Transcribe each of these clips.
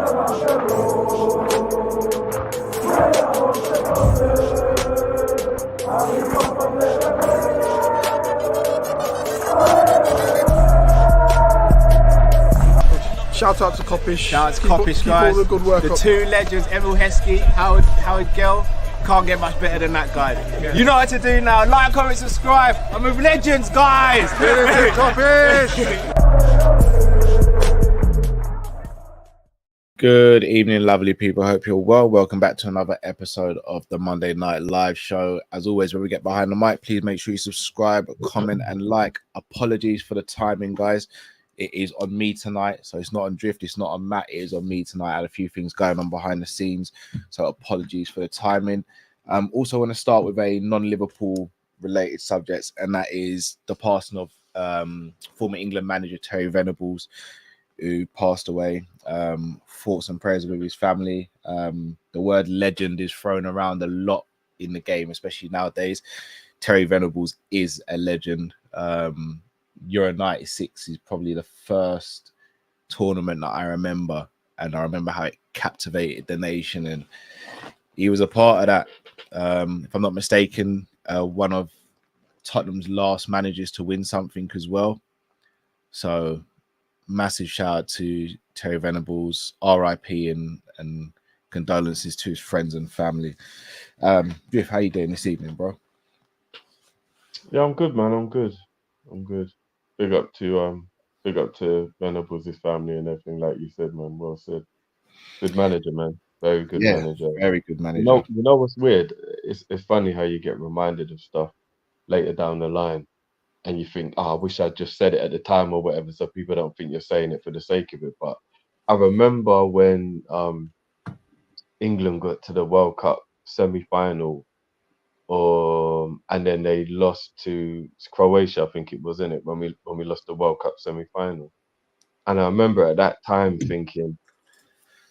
Shout out to Kop-Ish. Shout out to Kopish, guys. Keep all the good work the up. two legends, Emil Heskey, Howard Gill. Can't get much better than that guy. Yeah. You know what to do now. Like, comment, subscribe. I'm with legends, guys. Kop-Ish. Good evening, lovely people. Hope you're well. Welcome back to another episode of the Monday Night Live Show. As always, when we get behind the mic, please make sure you subscribe, comment, and like. Apologies for the timing, guys. It is on me tonight, so it's not on Drift, it's not on Matt, it is on me tonight. I had a few things going on behind the scenes, so apologies for the timing. Also want to start with a non-Liverpool related subject, and that is the passing of former England manager Terry Venables, who passed away. Thoughts and prayers with his family. The word legend is thrown around a lot in the game, especially nowadays. Terry Venables is a legend. Euro 96 is probably the first tournament that I remember, and I remember how it captivated the nation, and he was a part of that. If I'm not mistaken, one of Tottenham's last managers to win something as well. So massive shout out to Terry Venables, RIP, and condolences to his friends and family. Biff, how you doing this evening, bro? Yeah, I'm good, man. I'm good. Big up to Venables, his family, and everything. Like you said, man. Well said. Good manager, man. Very good manager. Very good manager. You know what's weird? It's funny how you get reminded of stuff later down the line, and you think, I wish I'd just said it at the time or whatever, so people don't think you're saying it for the sake of it. But I remember when England got to the World Cup semi-final. And then they lost to Croatia, I think it was, in it, when we lost the World Cup semi-final. And I remember at that time thinking,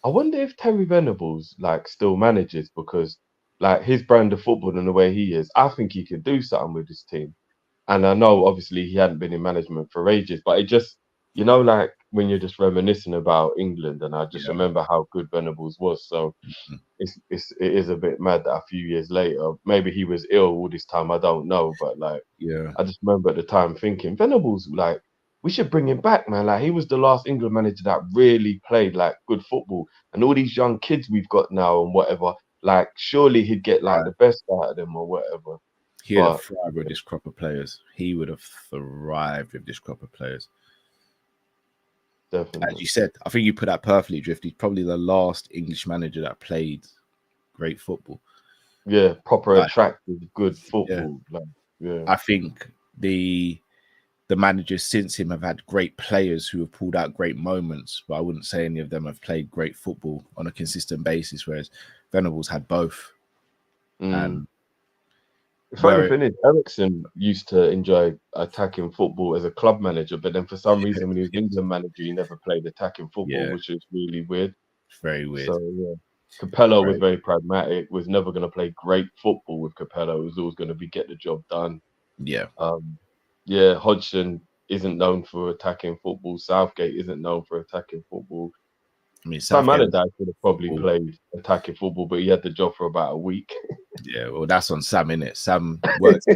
I wonder if Terry Venables still manages, because his brand of football and the way he is, I think he could do something with his team. And I know obviously he hadn't been in management for ages, but it just, when you're just reminiscing about England, and I just remember how good Venables was. So it is a bit mad that a few years later, maybe he was ill all this time, I don't know, but I just remember at the time thinking, Venables, we should bring him back, man. He was the last England manager that really played good football, and all these young kids we've got now and whatever, surely he'd get the best out of them or whatever. He'd have thrived with this crop of players. He would have thrived with this crop of players. Definitely. As you said, I think you put that perfectly, Drift. He's probably the last English manager that played great football. Yeah, proper attractive, good football. I think the managers since him have had great players who have pulled out great moments, but I wouldn't say any of them have played great football on a consistent basis, whereas Venables had both. And the funny thing is, Ericsson used to enjoy attacking football as a club manager, but then for some reason, when he was England manager, he never played attacking football, which is really weird. It's very weird. So, Capello was very pragmatic, was never going to play great football with Capello. It was always going to be get the job done. Hodgson isn't known for attacking football. Southgate isn't known for attacking football. I mean, Sam Allardyce could have probably played attacking football, but he had the job for about a week. Yeah, well, that's on Sam, innit? Sam worked.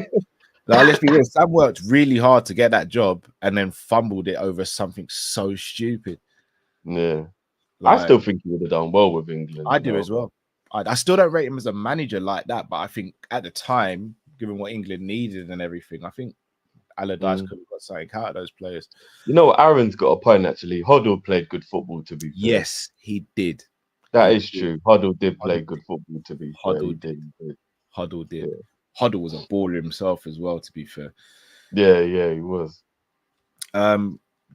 Let's be real. Sam worked really hard to get that job and then fumbled it over something so stupid. Yeah. I still think he would have done well with England. I do as well. I still don't rate him as a manager like that, but I think at the time, given what England needed and everything, I think Allardyce could have got something out of those players. You know, Aaron's got a point, actually. Hoddle played good football, to be fair. Yes, he did. That is true. Hoddle did play good football, to be fair. Hoddle did. Hoddle did. Yeah. Hoddle was a baller himself as well, to be fair. Yeah, he was.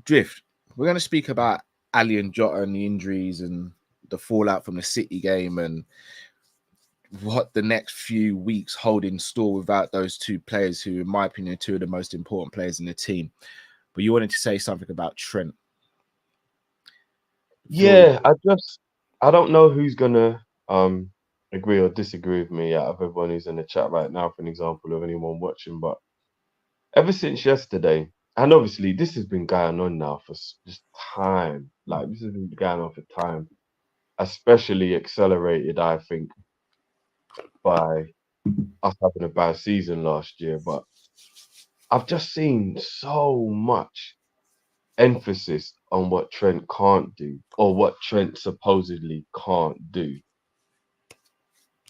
Drift, we're going to speak about Ali and Jota and the injuries and the fallout from the City game and what the next few weeks hold in store without those two players who, in my opinion, are two of the most important players in the team. But you wanted to say something about Trent. Yeah, I don't know who's gonna agree or disagree with me out of everyone who's in the chat right now, for an example, of anyone watching, but ever since yesterday, and obviously this has been going on now for just time, this has been going on for time. especially accelerated, I think, by us having a bad season last year. But I've just seen so much emphasis on what Trent can't do or what Trent supposedly can't do.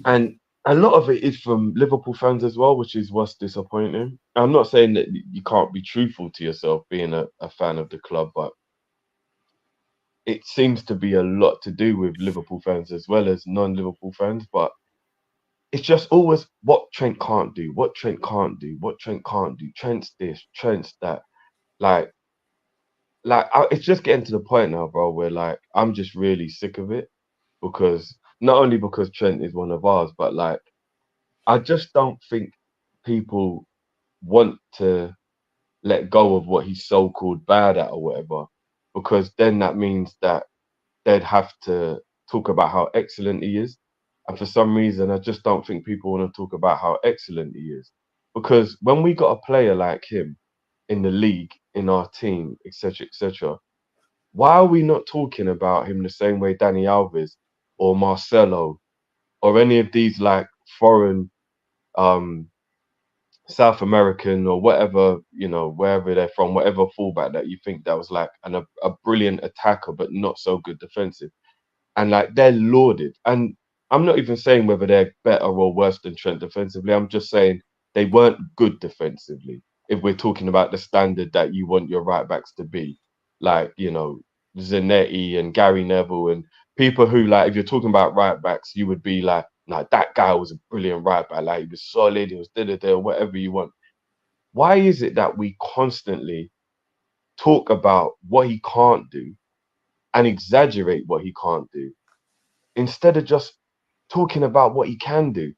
And a lot of it is from Liverpool fans as well, which is what's disappointing. I'm not saying that you can't be truthful to yourself being a fan of the club, but it seems to be a lot to do with Liverpool fans as well as non-Liverpool fans. But it's just always what Trent can't do, what Trent can't do, what Trent can't do. Trent's this, Trent's that. Like, it's just getting to the point now, bro, where like I'm just really sick of it because not only because Trent is one of ours, but like I just don't think people want to let go of what he's so-called bad at or whatever, because then that means that they'd have to talk about how excellent he is. And for some reason, I just don't think people want to talk about how excellent he is. Because when we got a player like him in the league, in our team, etc., why are we not talking about him the same way Danny Alves or Marcelo or any of these like foreign South American or whatever, you know, wherever they're from, whatever fullback that you think that was like a brilliant attacker but not so good defensive, and like they're lauded. And I'm not even saying whether they're better or worse than Trent defensively. I'm just saying they weren't good defensively. If we're talking about the standard that you want your right backs to be, like, you know, Zanetti and Gary Neville and people who, like, if you're talking about right backs, you would be like, no, that guy was a brilliant right back. Like, he was solid, he was da-da-da, whatever you want. Why is it that we constantly talk about what he can't do and exaggerate what he can't do instead of just talking about what he can do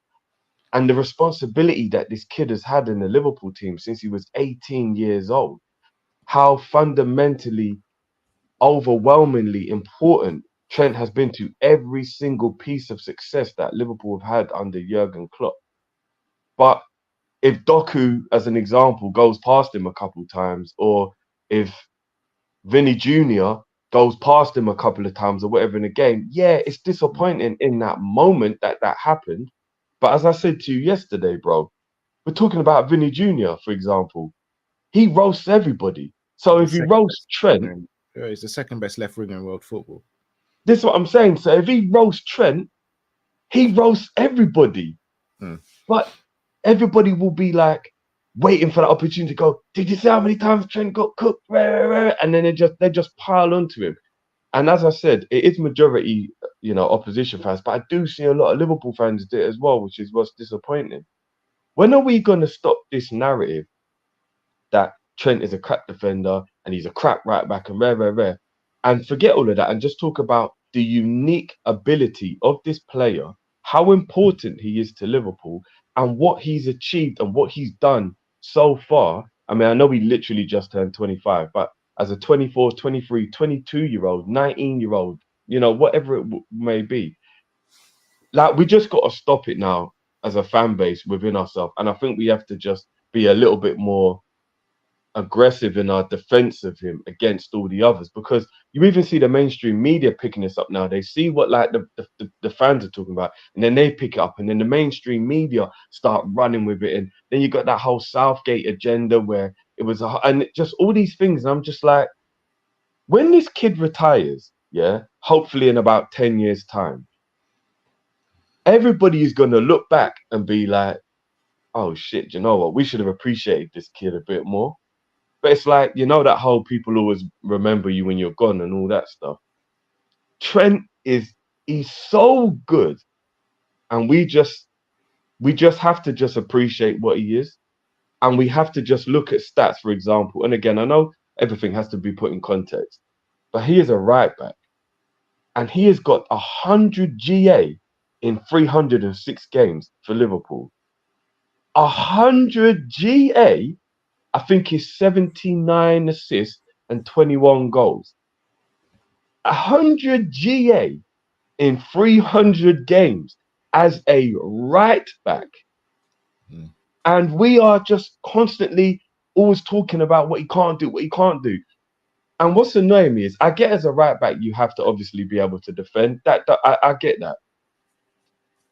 and the responsibility that this kid has had in the Liverpool team since he was 18 years old? How fundamentally, overwhelmingly important Trent has been to every single piece of success that Liverpool have had under Jurgen Klopp. But if Doku, as an example, goes past him a couple of times, or if Vinny Jr. goes past him a couple of times or whatever in the game, yeah, it's disappointing in that moment that that happened. But as I said to you yesterday, bro, we're talking about Vinny Jr., for example. He roasts everybody. So if he roasts Trent, he's the second best left winger in world football. this is what I'm saying. So if he roasts Trent, he roasts everybody. But everybody will be like waiting for that opportunity to go, did you see how many times Trent got cooked? And then they just pile onto him. And as I said, it is majority, you know, opposition fans, but I do see a lot of Liverpool fans do it as well, which is what's disappointing. When are we going to stop this narrative that Trent is a crap defender and he's a crap right back and rare, and forget all of that and just talk about the unique ability of this player, how important he is to Liverpool and what he's achieved and what he's done so far. I mean, I know he literally just turned 25, but as a 24, 23, 22-year-old, 19-year-old, you know, whatever it may be, like, we just got to stop it now as a fan base within ourselves. And I think we have to just be a little bit more aggressive in our defense of him against all the others, because you even see the mainstream media picking this up now. They see what like the fans are talking about, and then they pick it up, and then the mainstream media start running with it, and then you got that whole Southgate agenda where it was and just all these things. And I'm just like, when this kid retires, yeah, hopefully in about 10 years time, everybody is going to look back and be like, oh shit, you know what, we should have appreciated this kid a bit more. But it's like, you know, that whole people always remember you when you're gone and all that stuff. Trent he's so good, and we just have to just appreciate what he is, and we have to just look at stats, for example. And again, I know everything has to be put in context, but he is a right back, and he has got 100 GA in 306 games for Liverpool. 100 GA. I think he's 79 assists and 21 goals. 100 GA in 300 games as a right back. And we are just constantly always talking about what he can't do, what he can't do. And what's annoying me is I get as a right back, you have to obviously be able to defend. I get that.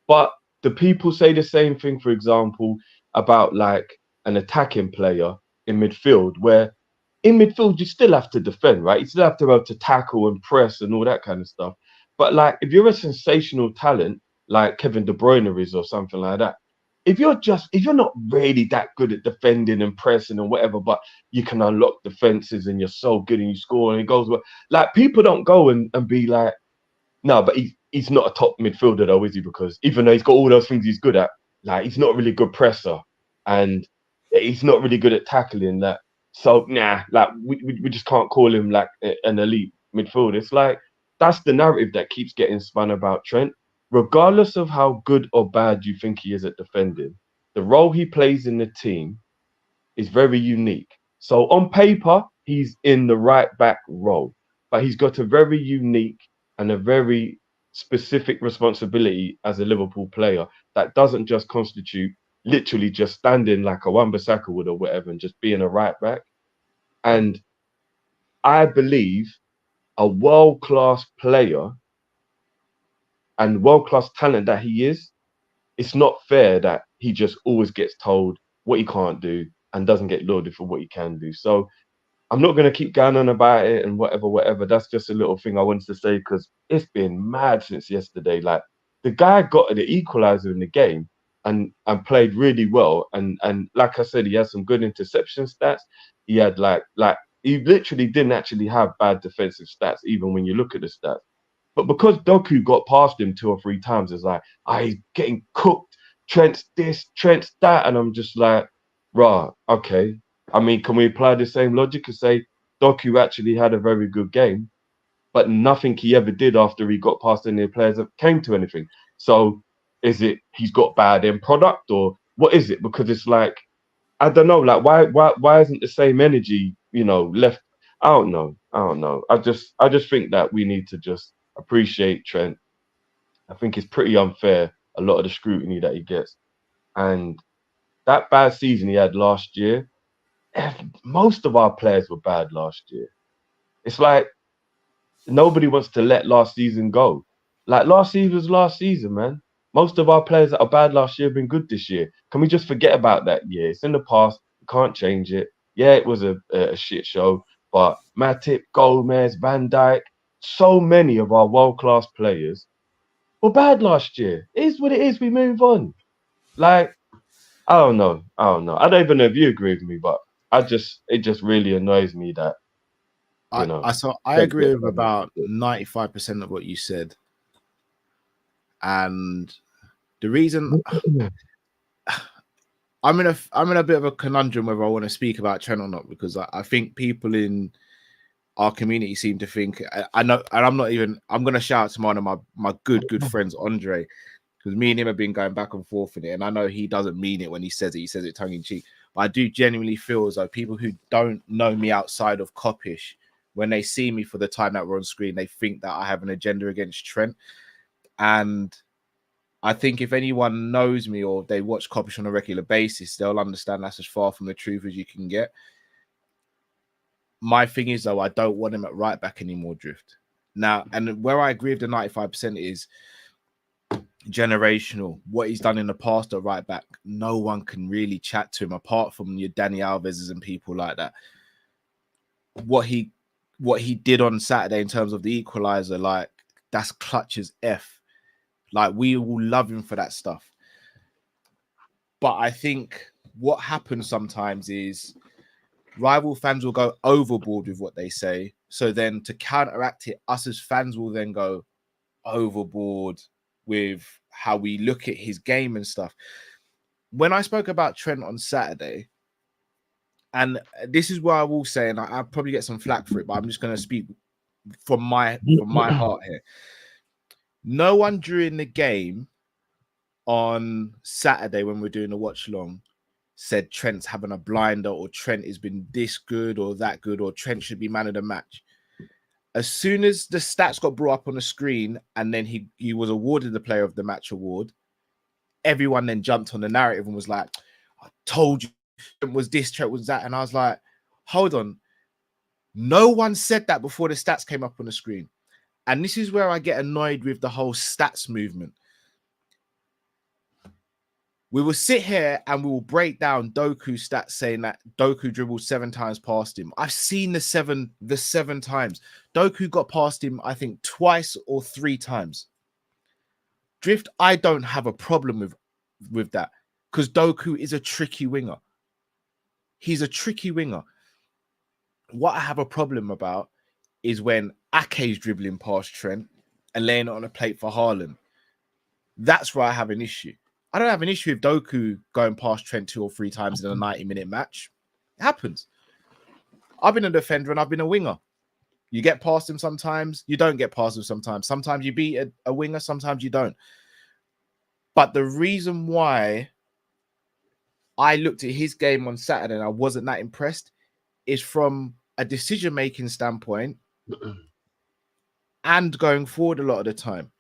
But the people say the same thing, for example, about like an attacking player in midfield, where in midfield you still have to defend, right? You still have to be able to tackle and press and all that kind of stuff. But like if you're a sensational talent like Kevin De Bruyne is or something like that, if you're not really that good at defending and pressing and whatever, but you can unlock defenses and you're so good and you score and it goes well, like people don't go and be like, no, but he's not a top midfielder though, is he? Because even though he's got all those things he's good at, like he's not really good presser and he's not really good at tackling that. So nah, like we just can't call him like an elite midfielder. It's like that's the narrative that keeps getting spun about Trent. Regardless of how good or bad you think he is at defending, the role he plays in the team is very unique. So on paper, he's in the right back role, but he's got a very unique and a very specific responsibility as a Liverpool player that doesn't just constitute literally just standing like a Wan-Bissaka would or whatever and just being a right back. And I believe a world-class player and world-class talent that he is, it's not fair that he just always gets told what he can't do and doesn't get lauded for what he can do. So I'm not going to keep going on about it and whatever. That's just a little thing I wanted to say because it's been mad since yesterday. Like the guy got the equalizer in the game and played really well. And like I said, he had some good interception stats. He had like he literally didn't actually have bad defensive stats, even when you look at the stats. But because Doku got past him 2 or 3 times, it's like, he's getting cooked. Trent's this, Trent's that. And I'm just like, rah, okay. I mean, can we apply the same logic and say Doku actually had a very good game, but nothing he ever did after he got past any of the players that came to anything? So is it he's got bad end product or what is it? Because it's like, I don't know, like why isn't the same energy, left? I don't know. I just think that we need to just appreciate Trent. I think it's pretty unfair, a lot of the scrutiny that he gets. And that bad season he had last year, most of our players were bad last year. It's like nobody wants to let last season go. Like last season was last season, man. Most of our players that are bad last year have been good this year. Can we just forget about that year? It's in the past. We can't change it. Yeah, it was a shit show. But Matip, Gomez, Van Dijk, so many of our world-class players were bad last year. It is what it is. We move on. Like, I don't know. I don't even know if you agree with me, but it just really annoys me that, I agree with about 95% of what you said. And the reason I'm in a bit of a conundrum whether I want to speak about Trent or not, because I think people in our community seem to think I know, and I'm going to shout out to one of my good friends, Andre, because me and him have been going back and forth in it, and I know he doesn't mean it when he says it tongue in cheek, but I do genuinely feel as though people who don't know me outside of Kop-Ish, when they see me for the time that we're on screen, they think that I have an agenda against Trent. And I think if anyone knows me or they watch Kopish on a regular basis, they'll understand that's as far from the truth as you can get. My thing is, though, I don't want him at right back anymore, Drift. Now, and where I agree with the 95% is generational. What he's done in the past at right back, no one can really chat to him apart from your Dani Alves's and people like that. What he did on Saturday in terms of the equalizer, like that's clutch as F. Like we will love him for that stuff. But I think what happens sometimes is rival fans will go overboard with what they say. So then to counteract it, us as fans will then go overboard with how we look at his game and stuff. When I spoke about Trent on Saturday, and this is where I will say, and I'll probably get some flack for it, but I'm just going to speak from my heart here. No one during the game on Saturday when we're doing the watch long said Trent's having a blinder or Trent has been this good or that good or Trent should be man of the match. As soon as the stats got brought up on the screen and then he was awarded the player of the match award, everyone then jumped on the narrative and was like, I told you Trent was this, Trent was that. And I was like, hold on. No one said that before the stats came up on the screen. And this is where I get annoyed with the whole stats movement. We will sit here and we will break down Doku's stats saying that Doku dribbled 7 times past him. I've seen the seven times. Doku got past him, I think, twice or 3 times. Drift, I don't have a problem with that because Doku is a tricky winger. He's a tricky winger. What I have a problem about is when Ake's dribbling past Trent and laying it on a plate for Haaland. That's where I have an issue. I don't have an issue with Doku going past Trent 2 or 3 times in a 90-minute match. It happens. I've been a defender and I've been a winger. You get past him sometimes. You don't get past him sometimes. Sometimes you beat a winger. Sometimes you don't. But the reason why I looked at his game on Saturday and I wasn't that impressed is from a decision-making standpoint and going forward a lot of the time.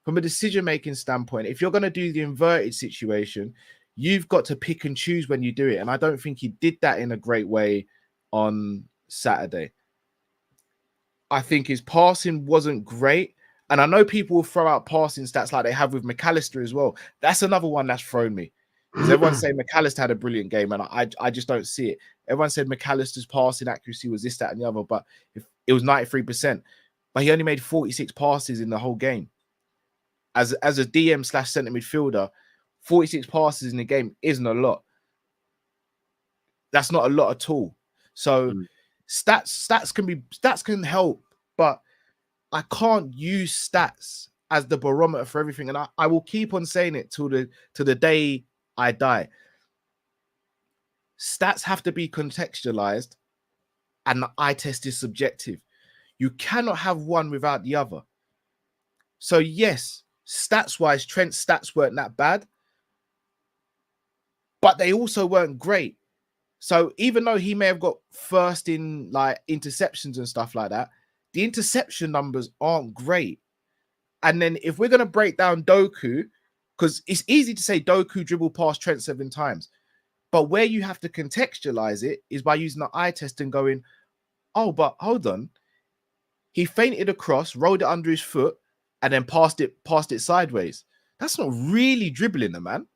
From a decision-making standpoint, if you're going to do the inverted situation, you've got to pick and choose when you do it. And I don't think he did that in a great way on Saturday. I think his passing wasn't great. And I know people will throw out passing stats like they have with McAllister as well. That's another one that's thrown me. Because everyone's saying McAllister had a brilliant game, and I just don't see it. Everyone said McAllister's passing accuracy was this, that, and the other, but it was 93%. But he only made 46 passes in the whole game. As a DM / centre midfielder, 46 passes in the game isn't a lot. That's not a lot at all. So stats can help, but I can't use stats as the barometer for everything. And I will keep on saying it till the day I die. Stats have to be contextualized, and the eye test is subjective. You cannot have one without the other. So yes, stats-wise, Trent's stats weren't that bad, but they also weren't great. So even though he may have got first in like interceptions and stuff like that, the interception numbers aren't great. And then if we're going to break down Doku, because it's easy to say Doku dribbled past Trent 7 times, but where you have to contextualize it is by using the eye test and going, oh, but hold on. He feinted across, rolled it under his foot, and then passed it sideways. That's not really dribbling the man.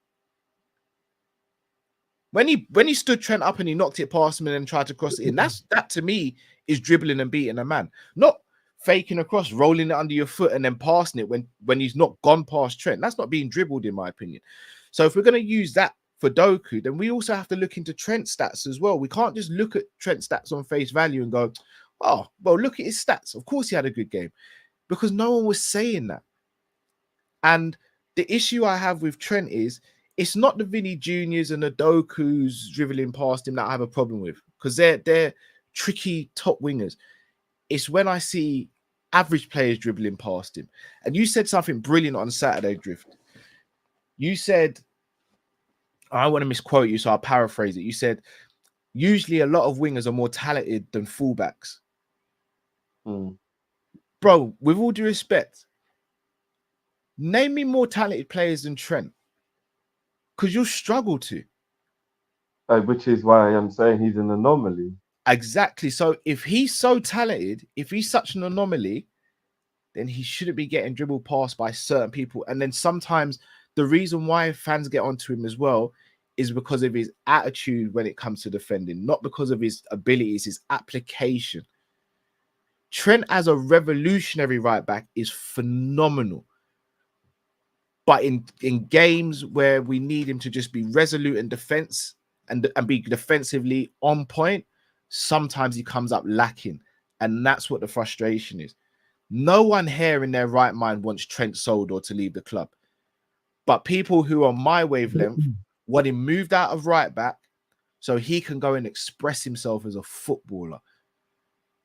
When he stood Trent up and he knocked it past him and then tried to cross it in, that to me is dribbling and beating a man. Not faking across, rolling it under your foot and then passing it when he's not gone past Trent. That's not being dribbled, in my opinion. So if we're going to use that for Doku, then we also have to look into Trent's stats as well. We can't just look at Trent's stats on face value and go, oh, well, look at his stats. Of course he had a good game. Because no one was saying that. And the issue I have with Trent is it's not the Vinny Juniors and the Doku's dribbling past him that I have a problem with, because they're tricky top wingers. It's when I see average players dribbling past him. And you said something brilliant on Saturday, Drift. You said, I want to misquote you, so I'll paraphrase it. You said, usually a lot of wingers are more talented than fullbacks. Bro, with all due respect, name me more talented players than Trent. Because you'll struggle to. Which is why I am saying he's an anomaly. Exactly. So if he's so talented, if he's such an anomaly, then he shouldn't be getting dribbled past by certain people. And then sometimes the reason why fans get onto him as well is because of his attitude when it comes to defending, not because of his abilities, his application. Trent as a revolutionary right back is phenomenal. But in games where we need him to just be resolute in defense and be defensively on point, sometimes he comes up lacking. And that's what the frustration is. No one here in their right mind wants Trent sold or to leave the club. But people who are my wavelength want him moved out of right back so he can go and express himself as a footballer.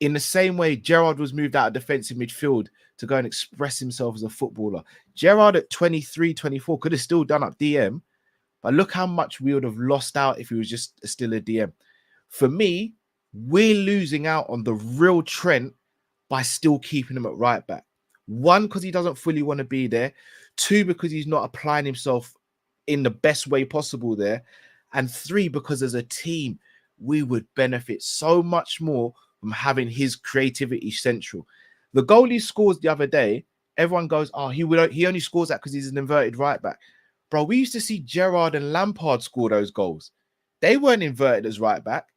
In the same way, Gerrard was moved out of defensive midfield to go and express himself as a footballer. Gerrard at 23, 24 could have still done up DM, but look how much we would have lost out if he was just still a DM. For me, we're losing out on the real Trent by still keeping him at right back. 1, because he doesn't fully want to be there. 2, because he's not applying himself in the best way possible there. And 3, because as a team, we would benefit so much more from having his creativity central. The goal he scores the other day, everyone goes, "Oh, he only scores that because he's an inverted right back." Bro, we used to see Gerrard and Lampard score those goals. They weren't inverted as right back.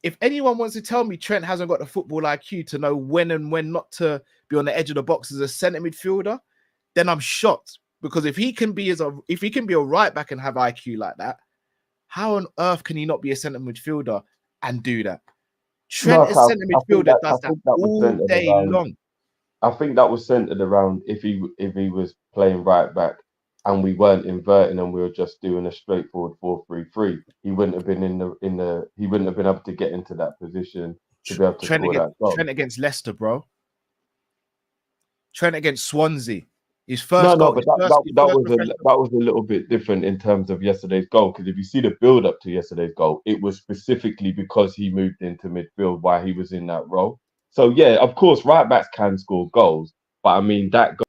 If anyone wants to tell me Trent hasn't got the football IQ to know when and when not to be on the edge of the box as a centre midfielder, then I'm shocked. Because if he can be a right back and have IQ like that, how on earth can he not be a centre midfielder and do that? Trent No, as Cal, centre I think midfielder I does that think that was all centered day around. long. I think that was centered around if he was playing right back and we weren't inverting and we were just doing a straightforward 4-3-3, he wouldn't have been he wouldn't have been able to get into that position to be able to score that goal. Trent against Leicester, bro. Trent against Swansea. His No, first goal. but that was a little bit different in terms of yesterday's goal, because if you see the build up to yesterday's goal, it was specifically because he moved into midfield while he was in that role. So yeah, of course, right backs can score goals, but I mean that goal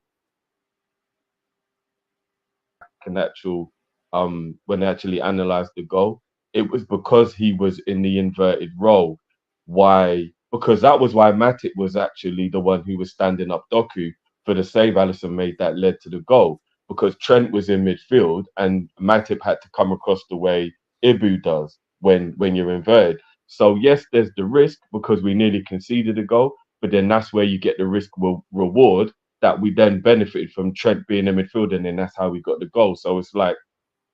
can actual when they actually analysed the goal, it was because he was in the inverted role. Why? Because that was why Matip was actually the one who was standing up Doku for the save Alisson made that led to the goal. Because Trent was in midfield and Matip had to come across the way Ibu does when you're inverted. So yes, there's the risk because we nearly conceded a goal, but then that's where you get the risk reward that we then benefited from Trent being a midfielder, and then that's how we got the goal. So it's like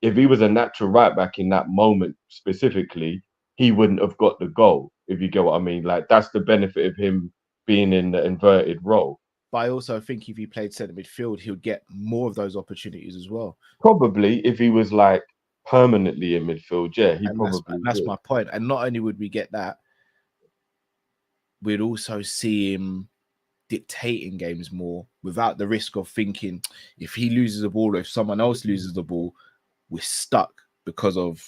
if he was a natural right back in that moment specifically, he wouldn't have got the goal, if you get what I mean. Like that's the benefit of him being in the inverted role. But I also think if he played centre midfield, he would get more of those opportunities as well. Probably if he was like permanently in midfield, yeah, he and probably that's would. my point. And not only would we get that, we'd also see him dictating games more without the risk of thinking if he loses the ball or if someone else loses the ball, we're stuck because of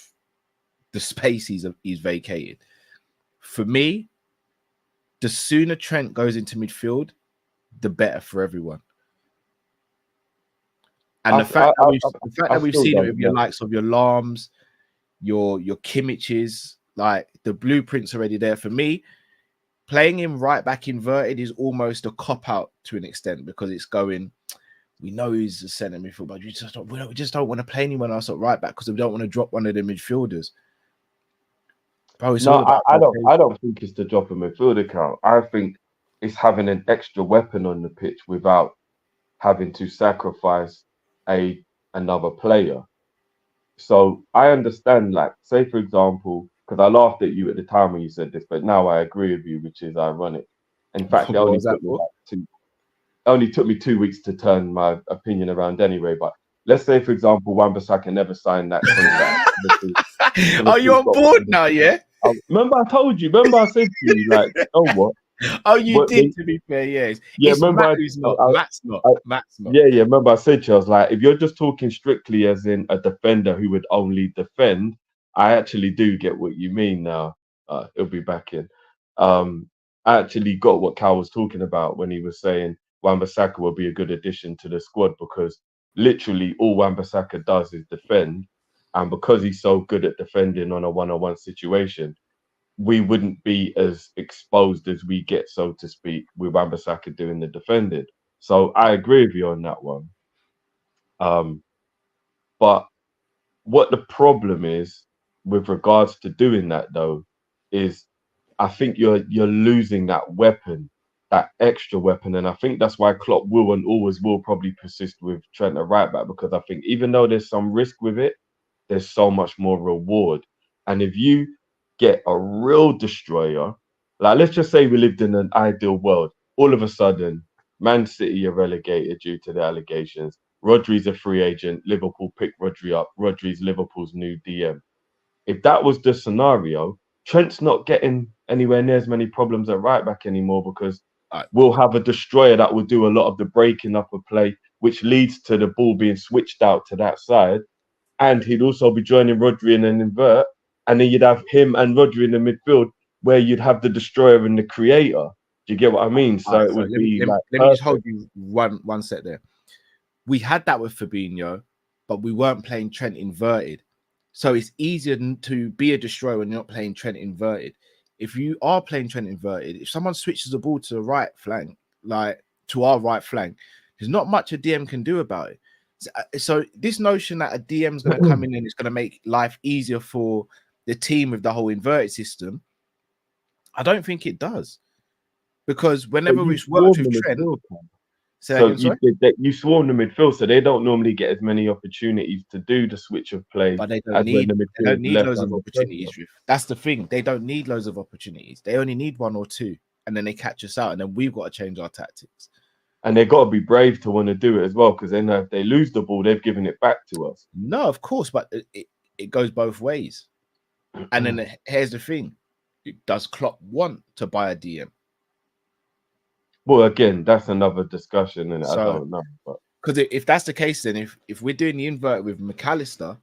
the space he's vacated. For me, the sooner Trent goes into midfield, the better for everyone. And the fact that we've seen it with your likes of your Larms, your Kimmiches, like the blueprint's already there. For me, playing him right back inverted is almost a cop-out to an extent because it's going, we know he's a centre midfield, but we just don't want to play anyone else at right back because we don't want to drop one of the midfielders. Bro, I don't think it's the drop of midfielder count. I think it's having an extra weapon on the pitch without having to sacrifice another player. So I understand, like, say for example, because I laughed at you at the time when you said this, but now I agree with you, which is ironic. In fact, it only took me 2 weeks to turn my opinion around anyway. But let's say, for example, Wan-Bissaka never signed that contract. Are you on board now? Yeah. Remember, I told you. Remember, I said to you, like, oh what? Oh, you did. To be fair, yes. Yeah. It's Remember, Matt's not. Matt's not. Yeah. Remember, I said to you, I was like, if you're just talking strictly as in a defender who would only defend, I actually do get what you mean now. He'll be back in. I actually got what Cal was talking about when he was saying Wan-Bissaka will be a good addition to the squad because literally all Wan-Bissaka does is defend, and because he's so good at defending on a one-on-one situation, we wouldn't be as exposed as we get, so to speak, with Wan-Bissaka doing the defending. So I agree with you on that one. But what the problem is with regards to doing that, though, is I think you're losing that weapon, that extra weapon, and I think that's why Klopp will and always will probably persist with Trent at right back, because I think even though there's some risk with it, there's so much more reward. And if you get a real destroyer, like let's just say we lived in an ideal world, all of a sudden Man City are relegated due to the allegations. Rodri's a free agent. Liverpool pick Rodri up. Rodri's Liverpool's new DM. If that was the scenario, Trent's not getting anywhere near as many problems at right back anymore because we'll have a destroyer that will do a lot of the breaking up of play, which leads to the ball being switched out to that side. And he'd also be joining Rodri in an invert. And then you'd have him and Rodri in the midfield where you'd have the destroyer and the creator. Do you get what I mean? So it would be like. Let me just hold you one set there. We had that with Fabinho, but we weren't playing Trent inverted. So it's easier to be a destroyer when you're not playing Trent inverted. if you are playing Trent inverted, if someone switches the ball to the right flank, like to our right flank, there's not much a DM can do about it. So this notion that a DM is going to come in and it's going to make life easier for the team with the whole inverted system, I don't think it does. Because whenever we've worked with Trent, so you swarm the midfield, so they don't normally get as many opportunities to do the switch of play. But they don't need loads of opportunities. That's the thing. They don't need loads of opportunities. They only need one or two, and then they catch us out, and then we've got to change our tactics. And they've got to be brave to want to do it as well, because they know if they lose the ball, they've given it back to us. No, of course, but it goes both ways. And then here's the thing: does Klopp want to buy a DM? Well, again, that's another discussion, and I don't know. Because if that's the case, then if we're doing the invert with McAllister,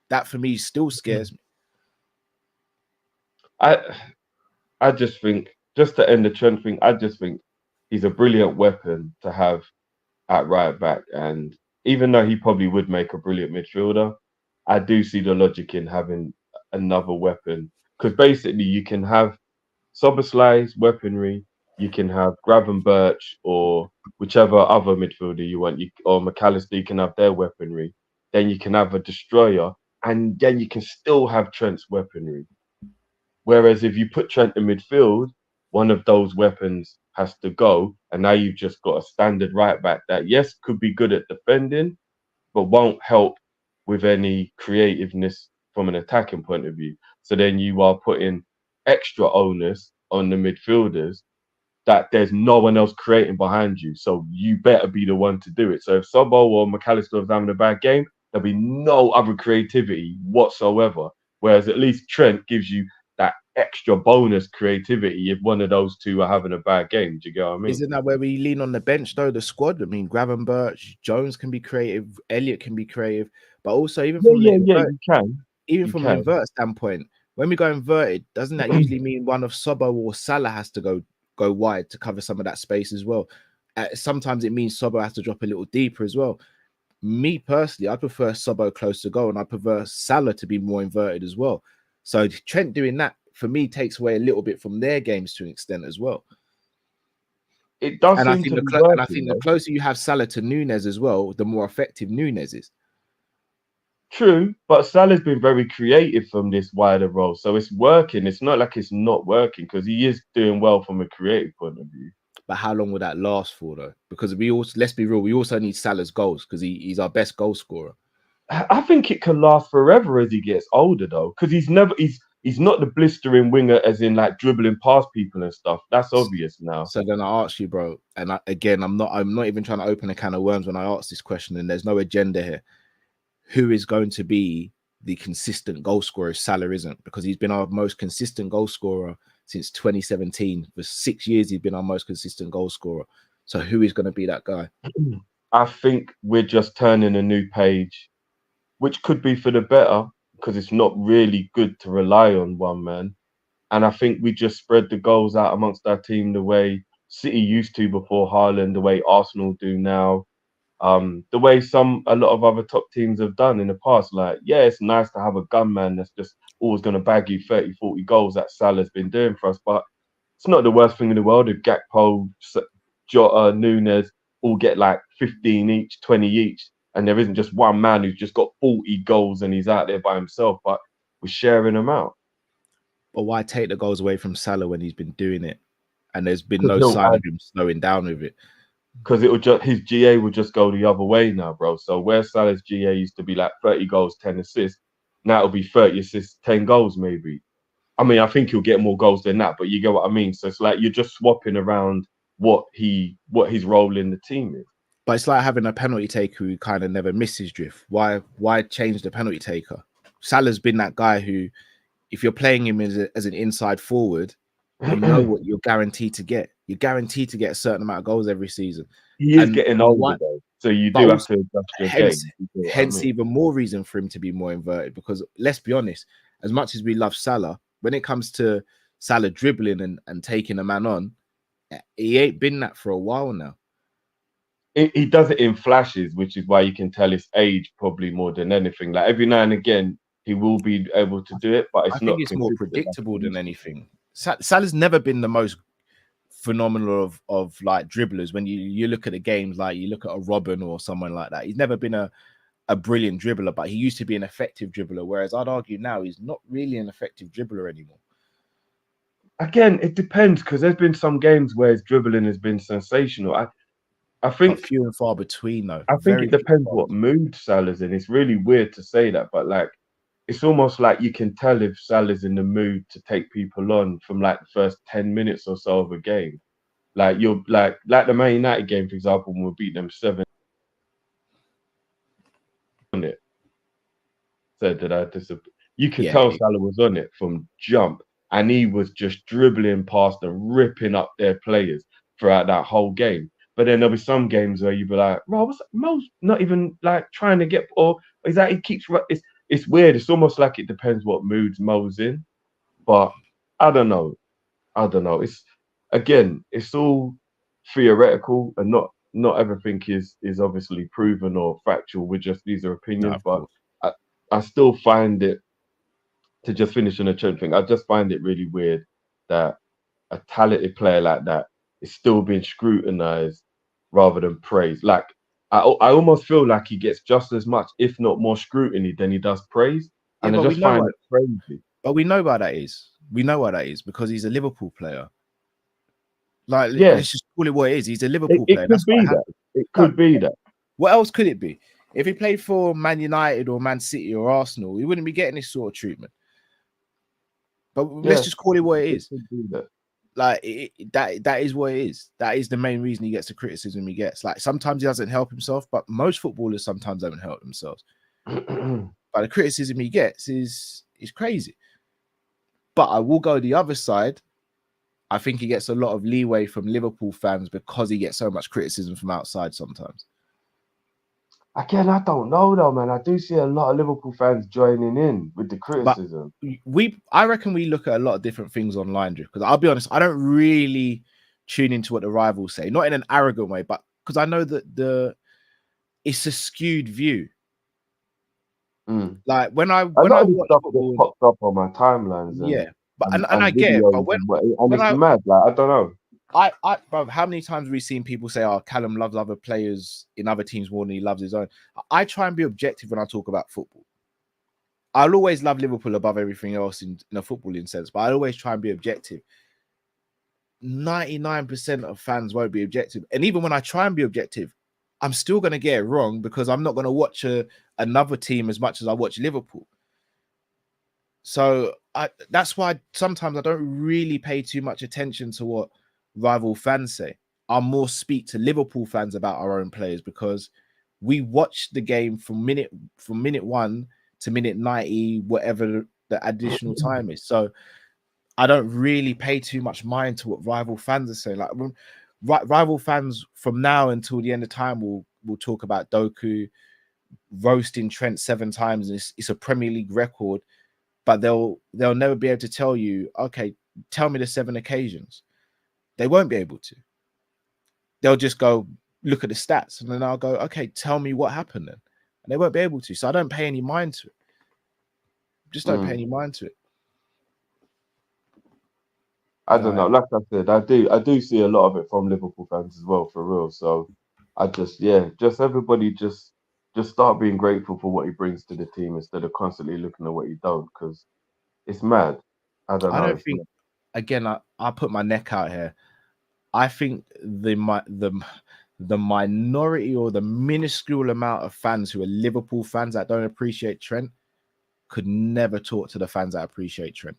that for me still scares me. I just think, just to end the Trent thing, I just think he's a brilliant weapon to have at right back. And even though he probably would make a brilliant midfielder, I do see the logic in having another weapon. Because basically you can have Soberslai's weaponry, you can have Gravenberch or whichever other midfielder you want, or McAllister, you can have their weaponry. Then you can have a destroyer, and then you can still have Trent's weaponry. Whereas if you put Trent in midfield, one of those weapons has to go, and now you've just got a standard right back that, yes, could be good at defending, but won't help with any creativeness from an attacking point of view. So then you are putting extra onus on the midfielders that there's no one else creating behind you. So you better be the one to do it. So if Sobol or McAllister is having a bad game, there'll be no other creativity whatsoever. Whereas at least Trent gives you that extra bonus creativity if one of those two are having a bad game. Do you get what I mean? Isn't that where we lean on the bench though? The squad. I mean, Gravenberch, Jones can be creative, Elliott can be creative, but also even from from an invert standpoint, when we go inverted, doesn't that usually mean one of Sobo or Salah has to go wide to cover some of that space as well? Sometimes it means Sobo has to drop a little deeper as well. Me personally, I prefer Sobo close to goal, and I prefer Salah to be more inverted as well. So Trent doing that for me takes away a little bit from their games to an extent as well. It does, and I think the closer you have Salah to Nunez as well, the more effective Nunez is. True, but Salah's been very creative from this wider role, so it's working. It's not like it's not working, because he is doing well from a creative point of view. But how long will that last for, though? Because we also, let's be real, we also need Salah's goals, because he's our best goal scorer. I think it can last forever as he gets older, though, because he's not the blistering winger, as in like dribbling past people and stuff. That's obvious now. So then I ask you, bro, and I'm not even trying to open a can of worms when I ask this question, and there's no agenda here. Who is going to be the consistent goal scorer if Salah isn't? Because he's been our most consistent goal scorer since 2017. For 6 years, he's been our most consistent goal scorer. So who is going to be that guy? I think we're just turning a new page, which could be for the better, because it's not really good to rely on one man. And I think we just spread the goals out amongst our team the way City used to before Haaland, the way Arsenal do now. The way a lot of other top teams have done in the past. Like, yeah, it's nice to have a gunman that's just always going to bag you 30, 40 goals that Salah's been doing for us, but it's not the worst thing in the world if Gakpo, Jota, Nunez all get like 15 each, 20 each, and there isn't just one man who's just got 40 goals and he's out there by himself, but we're sharing them out. But why take the goals away from Salah when he's been doing it? And there's been no sign of him slowing down with it. Because his GA would just go the other way now, bro. So where Salah's GA used to be like 30 goals, 10 assists, now it'll be 30 assists, 10 goals maybe. I mean, I think he'll get more goals than that, but you get what I mean. So it's like you're just swapping around what his role in the team is. But it's like having a penalty taker who kind of never misses drift. Why change the penalty taker? Salah's been that guy who, if you're playing him as an inside forward, you know what you're guaranteed to get. You're guaranteed to get a certain amount of goals every season. He is getting older, though, so you do have to adjust your game. Hence, even more reason for him to be more inverted. Because let's be honest, as much as we love Salah, when it comes to Salah dribbling and taking a man on, he ain't been that for a while now. He does it in flashes, which is why you can tell his age probably more than anything. Like every now and again, he will be able to do it, but it's not. I think it's more predictable than anything. Salah's never been the most phenomenal of like dribblers. When you look at the games, like you look at a Robin or someone like that, he's never been a brilliant dribbler, but he used to be an effective dribbler. Whereas I'd argue now he's not really an effective dribbler anymore. Again, it depends because there's been some games where his dribbling has been sensational. I think But few and far between, though. I think it depends what mood Salah's in. It's really weird to say that, but like it's almost like you can tell if Salah's in the mood to take people on from like the first 10 minutes or so of a game. Like you're like the Man United game, for example, when we beat them 7 on it. Said that I disappeared. You could tell Salah was on it from jump, and he was just dribbling past and ripping up their players throughout that whole game. But then there'll be some games where you'll be like, "Bro, Mo's not even like trying to get," or is that he keeps. It's weird. It's almost like it depends what moods Mo's in. But I don't know. It's again, it's all theoretical, and not everything is obviously proven or factual. These are opinions, but I still find it, to just finish on a Trent thing, I just find it really weird that a talented player like that is still being scrutinized rather than praised. Like I almost feel like he gets just as much, if not more, scrutiny than he does praise, and I just find it crazy. But we know why that is. We know why that is because he's a Liverpool player. Like, let's just call it what it is. He's a Liverpool player. It could be that. What else could it be? If he played for Man United or Man City or Arsenal, he wouldn't be getting this sort of treatment. But let's just call it what it is. Like that is what it is. That is the main reason he gets the criticism he gets. Like sometimes he doesn't help himself, but most footballers sometimes don't help themselves. But the criticism he gets is crazy. But I will go the other side. I think he gets a lot of leeway from Liverpool fans because he gets so much criticism from outside sometimes. Again, I don't know though, man. I do see a lot of Liverpool fans joining in with the criticism. But I reckon we look at a lot of different things online, because I'll be honest, I don't really tune into what the rivals say, not in an arrogant way, but because I know that it's a skewed view. Like when I watch football, popped up on my timelines. And I get it, but when it's mad, like I don't know. Bro, how many times have we seen people say, "Oh, Callum loves other players in other teams more than he loves his own"? I try and be objective when I talk about football. I'll always love Liverpool above everything else in a footballing sense, but I always try and be objective. 99% of fans won't be objective, and even when I try and be objective, I'm still going to get it wrong because I'm not going to watch another team as much as I watch Liverpool. So that's why sometimes I don't really pay too much attention to what rival fans say. I'll more speak to Liverpool fans about our own players because we watch the game from minute 1 to minute 90, whatever the additional time is. So I don't really pay too much mind to what rival fans are saying. Like rival fans from now until the end of time will talk about Doku roasting Trent 7 times. It's a Premier League record, but they'll never be able to tell you, okay, tell me the 7 occasions. They won't be able to. They'll just go look at the stats, and then I'll go, okay, tell me what happened then. And they won't be able to. So I don't pay any mind to it. Just don't pay any mind to it. I don't know. Like I said, I do see a lot of it from Liverpool fans as well, for real. So I just everybody just start being grateful for what he brings to the team instead of constantly looking at what he don't, because it's mad. I don't think. Again, I put my neck out here. I think the minority or the minuscule amount of fans who are Liverpool fans that don't appreciate Trent could never talk to the fans that appreciate Trent.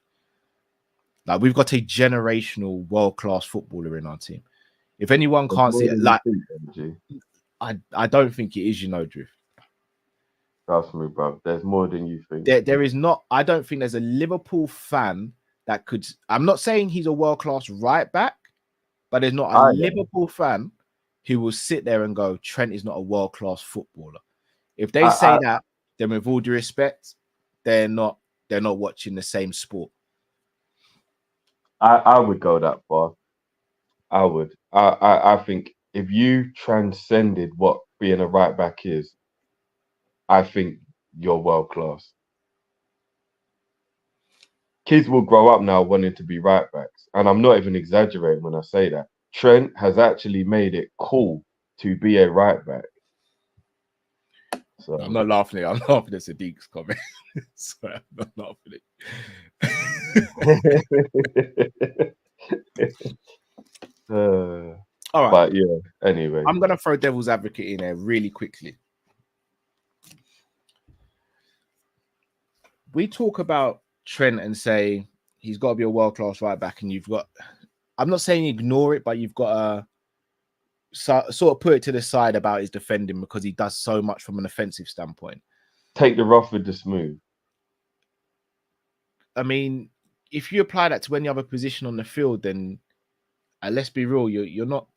Like, we've got a generational world-class footballer in our team. If anyone can't see it, like, I don't think it is, Drift. Trust me, bro. There's more than you think. There is not. I don't think there's a Liverpool fan that could. I'm not saying he's a world-class right back, but there's not a Liverpool fan who will sit there and go, Trent is not a world-class footballer. If they say that, then with all due respect, they're not watching the same sport. I would go that far. I would. I think if you transcended what being a right back is, I think you're world class. kids will grow up now wanting to be right backs. And I'm not even exaggerating when I say that. Trent has actually made it cool to be a right back. So I'm not laughing at I'm laughing at Sadiq's comment. Sorry, I'm not laughing at All right. But yeah, anyway. I'm gonna throw devil's advocate in there really quickly. We talk about Trent and say he's got to be a world-class right back, and you've got, I'm not saying ignore it, but you've got to sort of put it to the side about his defending because he does so much from an offensive standpoint. Take the rough with the smooth. I mean, if you apply that to any other position on the field, then let's be real, you're not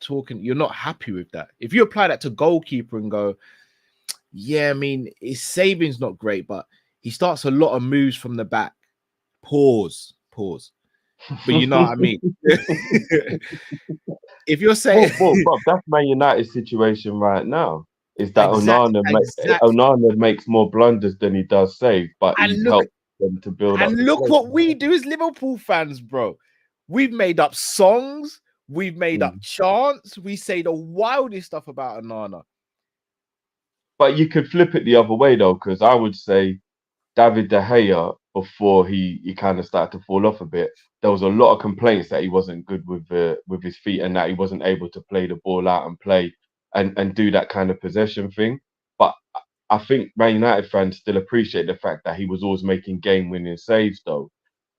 happy with that. If you apply that to goalkeeper and go, yeah, I mean, his saving's not great, but he starts a lot of moves from the back. Pause. But you know what I mean? If you're saying... Well, that's Man United's situation right now. Is that Exactly. Onana makes more blunders than he does save, but he's helped them to build up. And look what we do as Liverpool fans, bro. We've made up songs. We've made up chants. We say the wildest stuff about Onana. But you could flip it the other way, though, because I would say David De Gea, before he kind of started to fall off a bit, there was a lot of complaints that he wasn't good with his feet and that he wasn't able to play the ball out and play and do that kind of possession thing. But I think Man United fans still appreciate the fact that he was always making game-winning saves, though.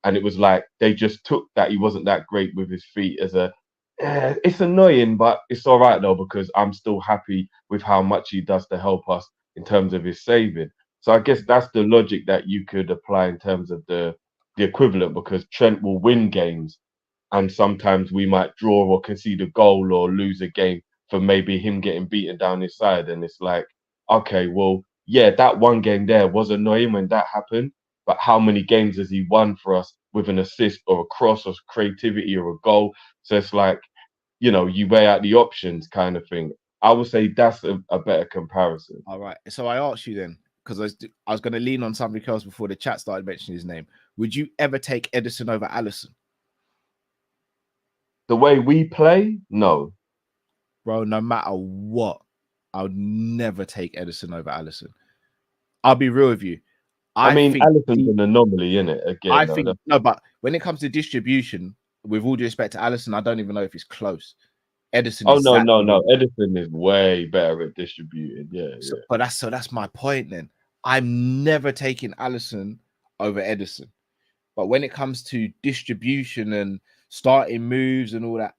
And it was like they just took that he wasn't that great with his feet as a... it's annoying, but it's all right, though, because I'm still happy with how much he does to help us in terms of his saving. So I guess that's the logic that you could apply in terms of the equivalent, because Trent will win games and sometimes we might draw or concede a goal or lose a game for maybe him getting beaten down his side. And it's like, okay, well, yeah, that one game there was annoying when that happened, but how many games has he won for us with an assist or a cross or creativity or a goal? So it's like, you know, you weigh out the options kind of thing. I would say that's a better comparison. All right. So I asked you then, because I was going to lean on something else before the chat started mentioning his name. Would you ever take Ederson over Alisson? The way we play, no. Bro, no matter what, I would never take Ederson over Alisson. I'll be real with you. I mean, Alisson's an anomaly, isn't it? Again, no, but when it comes to distribution, with all due respect to Alisson, I don't even know if it's close. Ederson. Oh no. Ederson is way better at distributing. Yeah. But that's my point then. I'm never taking Alisson over Ederson. But when it comes to distribution and starting moves and all that,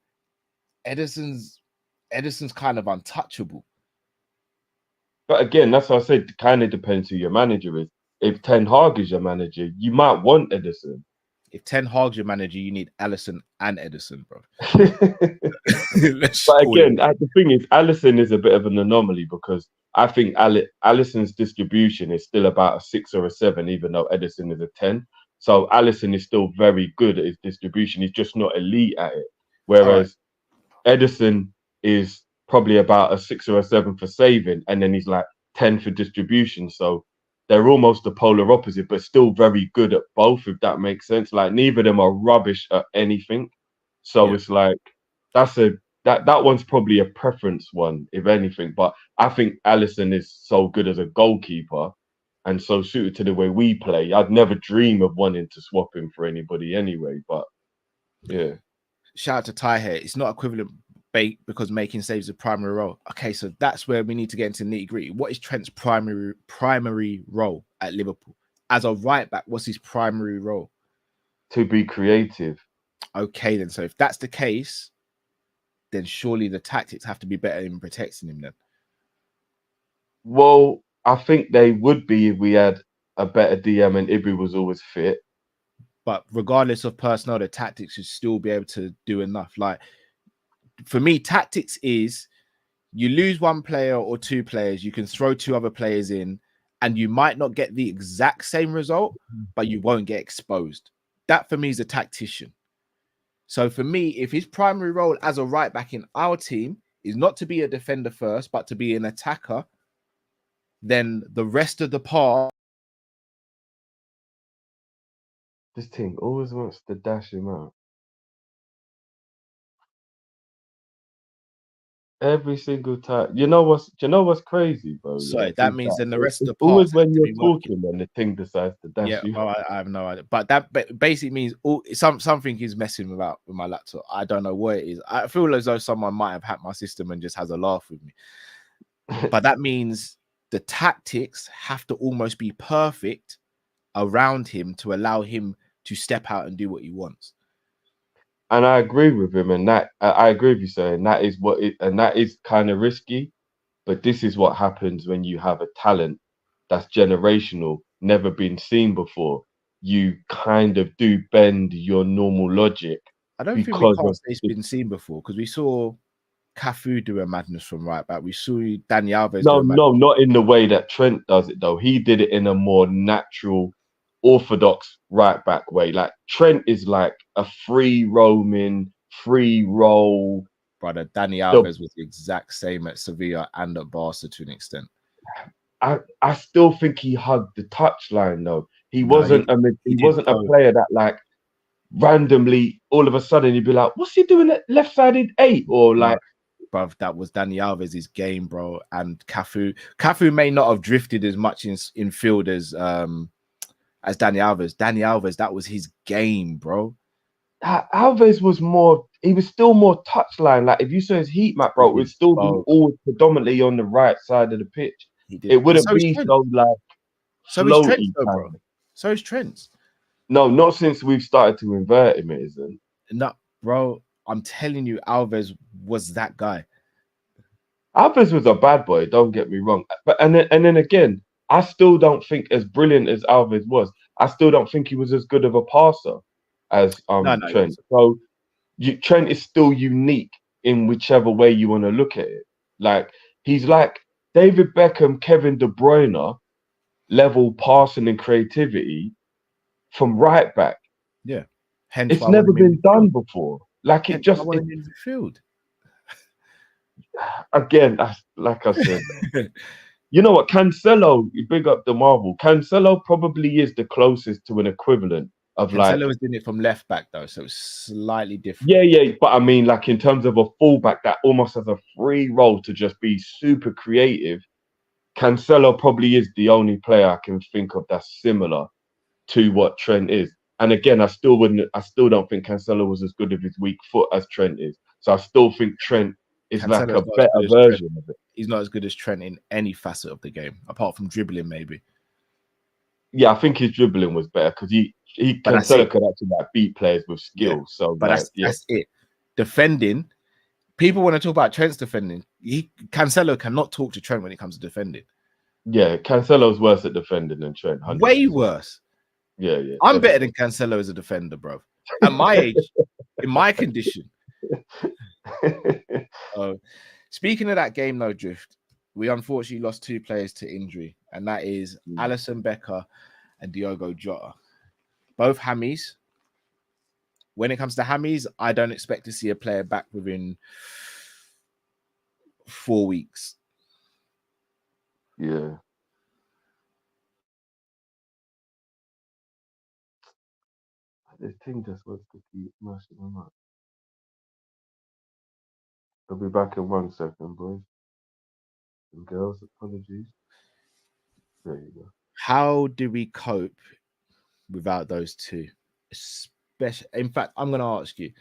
Ederson's kind of untouchable. But again, that's what I said. It kind of depends who your manager is. If Ten Hag is your manager, you might want Ederson. If Ten Hag's your manager, you need Alisson and Ederson, bro. But again, the thing is, Alisson is a bit of an anomaly because I think Alisson's distribution is still about a 6 or a 7, even though Ederson is a 10. So Alisson is still very good at his distribution. He's just not elite at it. Whereas Ederson is probably about a 6 or a 7 for saving, and then he's like 10 for distribution. So they're almost the polar opposite, but still very good at both, if that makes sense. Like neither of them are rubbish at anything. So it's like that one's probably a preference one, if anything. But I think Alisson is so good as a goalkeeper and so suited to the way we play. I'd never dream of wanting to swap him for anybody anyway. But yeah. Shout out to Ty here. It's not equivalent because making saves is a primary role. Okay, so that's where we need to get into nitty-gritty. What is Trent's primary role at Liverpool? As a right back, what's his primary role? To be creative. Okay, then. So if that's the case, then surely the tactics have to be better in protecting him then. Well, I think they would be if we had a better DM and Ibu was always fit. But regardless of personnel, the tactics should still be able to do enough. Like, for me, tactics is you lose one player or two players, you can throw two other players in, and you might not get the exact same result, but you won't get exposed. That, for me, is a tactician. So for me, if his primary role as a right back in our team is not to be a defender first, but to be an attacker, then the rest of the part... This thing always wants to dash him out. Every single time. You know what's crazy, bro? So Yeah, that is means that then the rest of it's the always parts have when to you're be working. talking and the thing decides to Yeah, dash you. well, I have no idea, but that basically means something is messing with my laptop. I don't know what it is. I feel as though someone might have hacked my system and just has a laugh with me. But that means the tactics have to almost be perfect around him to allow him to step out and do what he wants. And I agree with him, and that I agree with you saying that is and that is kind of risky. But this is what happens when you have a talent that's generational, never been seen before. You kind of do bend your normal logic I don't think we because can't of say it's been seen before because we saw Cafu do a madness from right back. We saw Dani Alves do no, a madness. no, not in the way that Trent does it though. He did it in a more natural, orthodox right back way. Like Trent is like a free roaming, free roll. Brother, Dani The Alves was the exact same at Sevilla and at Barca to an extent. I still think he hugged the touchline though. He No, wasn't he he did wasn't a go, player that like randomly all of a sudden you'd be like, what's he doing at left-sided eight? Or no, like bruv, that was Dani Alves' game, bro. And Cafu may not have drifted as much in field as Dani Alves. Dani Alves, that was his game, bro. Alves was more, he was still more touchline. Like if you saw his heat map, bro, it would still be both. all predominantly on the right side of the pitch. He did. It wouldn't So is be Trent. so like So is Trent, floaty though, kind bro. of. So is Trent. No, not since we've started to invert him, it isn't. No, bro, I'm telling you, Alves was that guy. Alves was a bad boy, don't get me wrong. But and then again, I still don't think as brilliant as Alves was, I still don't think he was as good of a passer as No, he Trent. wasn't. So Trent is still unique in whichever way you want to look at it. Like he's like David Beckham, Kevin De Bruyne level passing and creativity from right back. Yeah. Hence It's why I want never him in been done midfield. before. Like Hence why I want him in midfield. again, like I said, you know what? Cancelo, you big up the Marvel. Cancelo probably is the closest to an equivalent of like, Cancelo was doing it from left back though, so it's slightly different. yeah. But I mean, like in terms of a fullback that almost has a free role to just be super creative, Cancelo probably is the only player I can think of that's similar to what Trent is. And again, I still don't think Cancelo was as good of his weak foot as Trent is. So I still think Trent is like Cancelo's a not as better good as Trent. version of it. He's not as good as Trent in any facet of the game, apart from dribbling, maybe. Yeah, I think his dribbling was better because he But that's Cancelo it. could actually like beat players with Yeah. skill. So But like, that's it. Defending, people want to talk about Trent's defending. Cancelo cannot talk to Trent when it comes to defending. yeah, Cancelo's worse at defending than Trent. 100%. Way worse. Yeah. I'm better than Cancelo as a defender, bro. At my age, in my condition. Speaking of that game, though, Drift, we unfortunately lost two players to injury, and that is Alisson Becker and Diogo Jota. Both hammies. When it comes to hammies, I don't expect to see a player back within 4 weeks. Yeah. This thing just wants to keep mashing them up. I'll be back in 1 second, boys and girls. Apologies. There you go. How do we cope without those two? In fact, I'm going to ask you,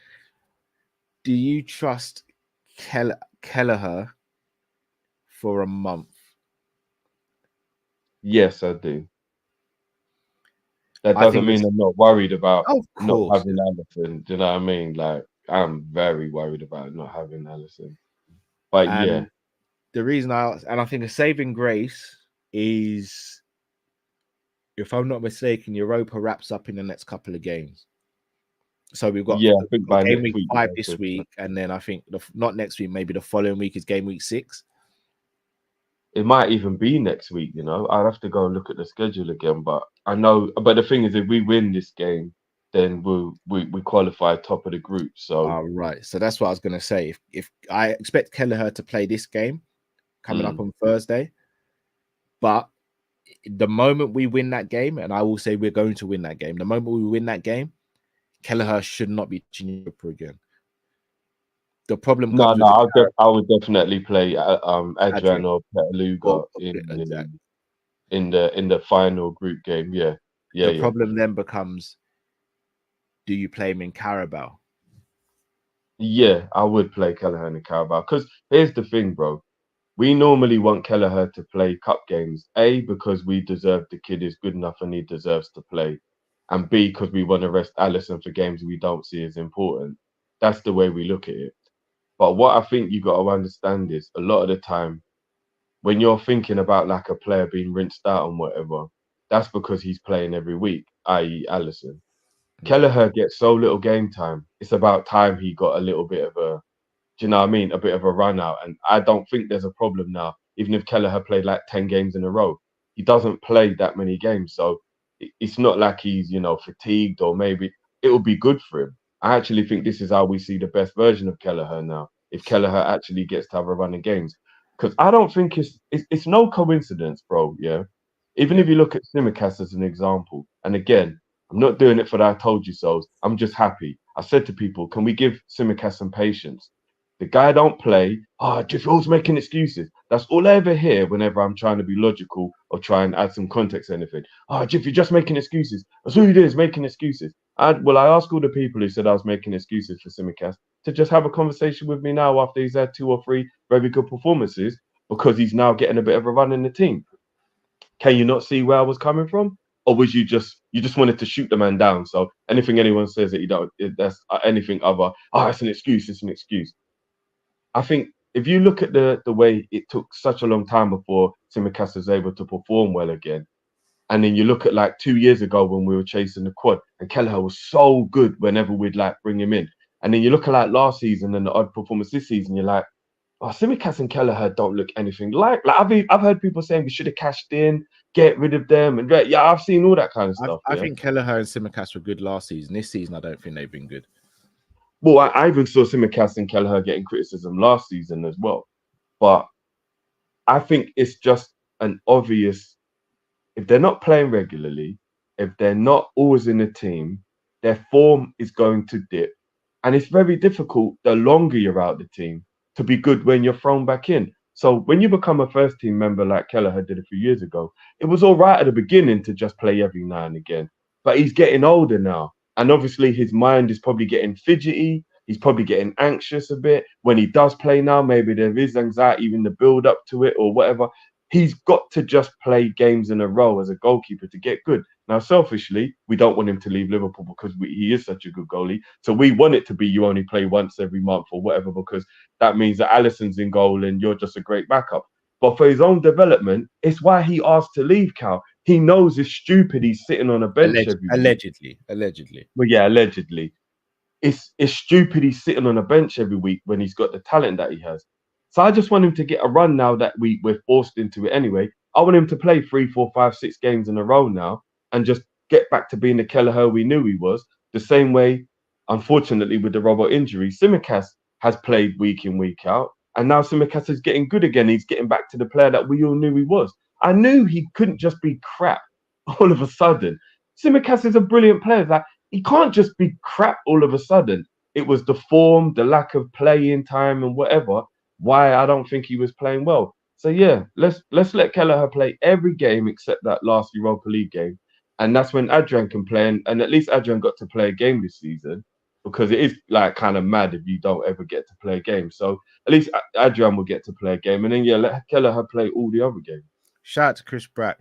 do you trust Kelleher for a month? Yes, I do. That doesn't mean I'm not worried about not having Alisson. Do you know what I mean? Like, I'm very worried about not having Alisson. But yeah. The reason I think a saving grace is, if I'm not mistaken, Europa wraps up in the next couple of games. So we've got, I think by game next week week 5 this week, and then I think not next week, maybe the following week is game week 6. It might even be next week, you know. I'd have to go and look at the schedule again. But I know, but the thing is, if we win this game, then we qualify top of the group. So right. So that's what I was gonna say. If I expect Kelleher to play this game coming up on Thursday, but the moment we win that game, and I will say we're going to win that game, the moment we win that game, Kelleher should not be teaching Liverpool again. The problem No, comes no, with I would definitely play Adrian Adrian or Petalluga exactly. in the final group game. Yeah, The problem then becomes, do you play him in Carabao? Yeah, I would play Kelleher in the Carabao because here's the thing, bro. We normally want Kelleher to play cup games. A, because we deserve the kid is good enough and he deserves to play. And B, because we want to rest Alisson for games we don't see as important. That's the way we look at it. But what I think you got to understand is a lot of the time when you're thinking about like a player being rinsed out and whatever, that's because he's playing every week, i.e. Alisson. Kelleher gets so little game time. It's about time he got a little bit of a, do you know what I mean? A bit of a run out. And I don't think there's a problem now, even if Kelleher played like 10 games in a row. He doesn't play that many games. So it's not like he's, fatigued, or maybe it will be good for him. I actually think this is how we see the best version of Kelleher now, if Kelleher actually gets to have a run of games. Because I don't think it's no coincidence, bro. Yeah. Even if you look at Simicast as an example, and again, I'm not doing it for that I told you so. I'm just happy. I said to people, can we give Simicast some patience? The guy don't play. Just always making excuses. That's all I ever hear whenever I'm trying to be logical or try and add some context to anything. Jiff, you're just making excuses. That's all you do is making excuses. I asked all the people who said I was making excuses for Simicast to just have a conversation with me now after he's had 2 or 3 very good performances, because he's now getting a bit of a run in the team. Can you not see where I was coming from? Or was you just wanted to shoot the man down? So anything anyone says that you don't, that's anything other, it's an excuse, it's an excuse. I think if you look at the way it took such a long time before Simicast was able to perform well again, and then you look at like 2 years ago when we were chasing the quad, and Kelleher was so good whenever we'd like bring him in, and then you look at like last season and the odd performance this season, you're like, Simicast and Kelleher don't look anything like. I've heard people saying we should have cashed in, get rid of them, and I've seen all that kind of stuff. I think Kelleher and Simicast were good last season. This season, I don't think they've been good. Well, I even saw Simicast and Kelleher getting criticism last season as well. But I think it's just an obvious, if they're not playing regularly, if they're not always in the team, their form is going to dip. And it's very difficult the longer you're out the team to be good when you're thrown back in. So when you become a first team member like Kelleher did a few years ago, it was all right at the beginning to just play every now and again. But he's getting older now. And obviously his mind is probably getting fidgety. He's probably getting anxious a bit. When he does play now, maybe there is anxiety in the build up to it or whatever. He's got to just play games in a row as a goalkeeper to get good. Now, selfishly, we don't want him to leave Liverpool because he is such a good goalie. So we want it to be you only play once every month or whatever, because that means that Alisson's in goal and you're just a great backup. But for his own development, it's why he asked to leave, Cal. He knows it's stupid he's sitting on a bench Allegedly. Well, yeah, allegedly. It's stupid he's sitting on a bench every week when he's got the talent that he has. So I just want him to get a run now that we're forced into it anyway. I want him to play 3, 4, 5, 6 games in a row now and just get back to being the Kelleher we knew he was. The same way, unfortunately, with the Robbo injury, Simicast has played week in, week out. And now Simicast is getting good again. He's getting back to the player that we all knew he was. I knew he couldn't just be crap all of a sudden. Simicast is a brilliant player. Like, he can't just be crap all of a sudden. It was the form, the lack of playing time and whatever, why I don't think he was playing well. So yeah, let's let Kelleher play every game except that last Europa League game. And that's when Adrian can play. And at least Adrian got to play a game this season, because it is like kind of mad if you don't ever get to play a game. So at least Adrian will get to play a game. And then, yeah, let Kelleher play all the other games. Shout out to Chris Brack.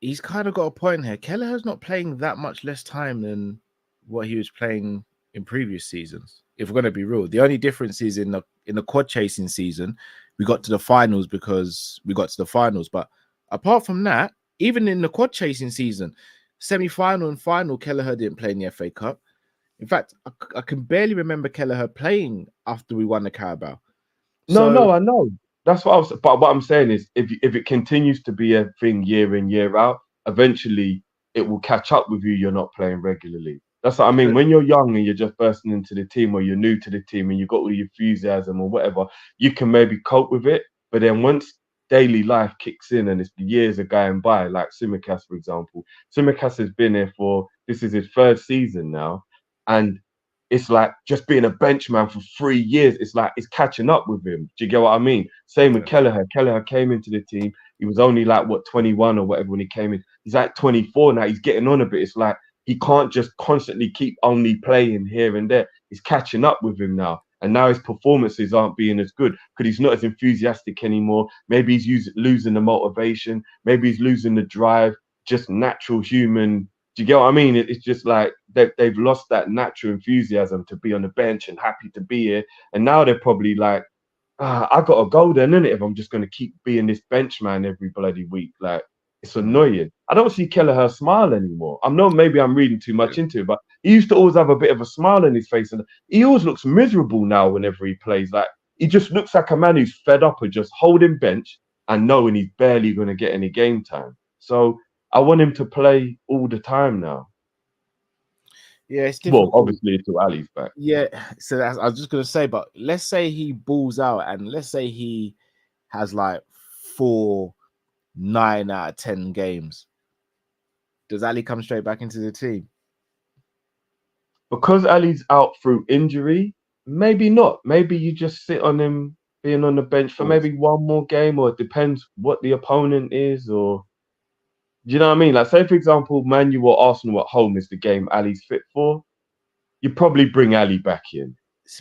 He's kind of got a point here. Kelleher's not playing that much less time than what he was playing in previous seasons. If we're going to be real, the only difference is in the quad chasing season, we got to the finals because we got to the finals. But apart from that, even in the quad chasing season, semi-final and final, Kelleher didn't play in the FA Cup. In fact, I can barely remember Kelleher playing after we won the Carabao. No, I know. That's what I was. But what I'm saying is, if it continues to be a thing year in, year out, eventually it will catch up with you. You're not playing regularly. That's what I mean. When you're young and you're just bursting into the team, or you're new to the team and you've got all your enthusiasm or whatever, you can maybe cope with it. But then once daily life kicks in and it's the years are going by. Like Tsimikas, for example. Tsimikas has been here this is his 3rd season now. And it's like just being a benchman for 3 years. It's like it's catching up with him. Do you get what I mean? Same with Kelleher. Kelleher came into the team. He was only like 21 or whatever when he came in. He's like 24 now. He's getting on a bit. It's like he can't just constantly keep only playing here and there. It's catching up with him now. And now his performances aren't being as good because he's not as enthusiastic anymore. Maybe he's losing the motivation. Maybe he's losing the drive. Just natural human. Do you get what I mean? It's just like they've lost that natural enthusiasm to be on the bench and happy to be here. And now they're probably like, I got to go then, innit? If I'm just going to keep being this bench man every bloody week. Like, it's annoying. I don't see Kelleher smile anymore. I know maybe I'm reading too much into it, but he used to always have a bit of a smile on his face. And he always looks miserable now whenever he plays. Like, he just looks like a man who's fed up of just holding bench and knowing he's barely going to get any game time. So I want him to play all the time now. Yeah, it's difficult. Well, obviously, until Ali's back. Yeah, so I was just going to say, but let's say he balls out and let's say he has like 9 out of 10 games. Does Ali come straight back into the team? Because Ali's out through injury, maybe not. Maybe you just sit on him being on the bench for maybe one more game, or it depends what the opponent is, or do you know what I mean? Like, say, for example, Man U or Arsenal at home is the game Ali's fit for. You probably bring Ali back in.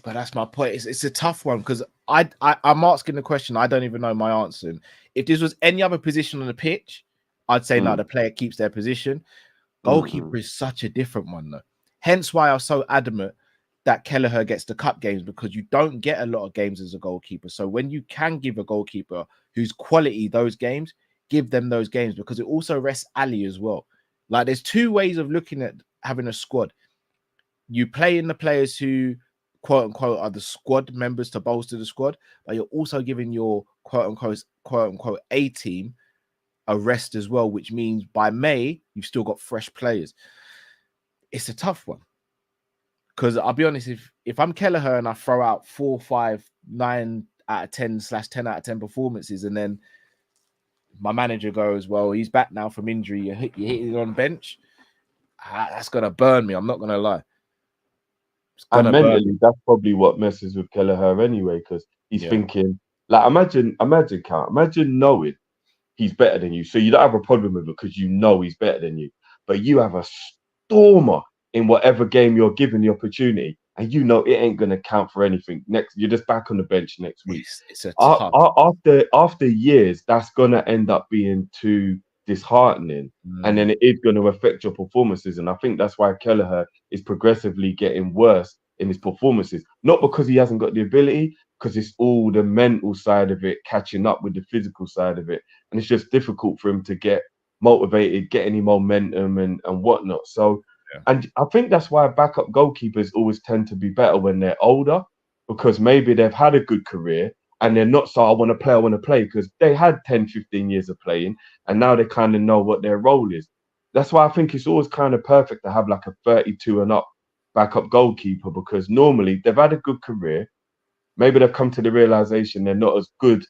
But that's my point. It's a tough one because I'm asking the question. I don't even know my answer. If this was any other position on the pitch, I'd say no, the player keeps their position. Goalkeeper is such a different one, though. Hence why I was so adamant that Kelleher gets the cup games, because you don't get a lot of games as a goalkeeper. So when you can give a goalkeeper who's quality those games, give them those games, because it also rests Ali as well. Like, there's 2 ways of looking at having a squad. You play in the players who, quote unquote, are the squad members to bolster the squad, but you're also giving your quote unquote A team a rest as well, which means by May you've still got fresh players. It's a tough one, because I'll be honest, if I'm Kelleher and I throw out 4, 5, 9 out of 10/10 out of 10 performances, and then my manager goes, well, he's back now from injury, you hit it on bench, that's gonna burn me. I'm not gonna lie. And mentally, that's probably what messes with Kelleher anyway, because he's thinking, like, imagine knowing he's better than you. So you don't have a problem with it because you know he's better than you. But you have a stormer in whatever game you're given the opportunity, and you know it ain't going to count for anything. You're just back on the bench next week. It's a tough. After years, that's going to end up being too disheartening, and then it is going to affect your performances. And I think that's why Kelleher is progressively getting worse in his performances, not because he hasn't got the ability, because it's all the mental side of it catching up with the physical side of it, and it's just difficult for him to get motivated, get any momentum and whatnot. So and I think that's why backup goalkeepers always tend to be better when they're older, because maybe they've had a good career and they're not so I want to play, because they had 10, 15 years of playing and now they kind of know what their role is. That's why I think it's always kind of perfect to have like a 32 and up backup goalkeeper, because normally they've had a good career. Maybe they've come to the realization they're not as good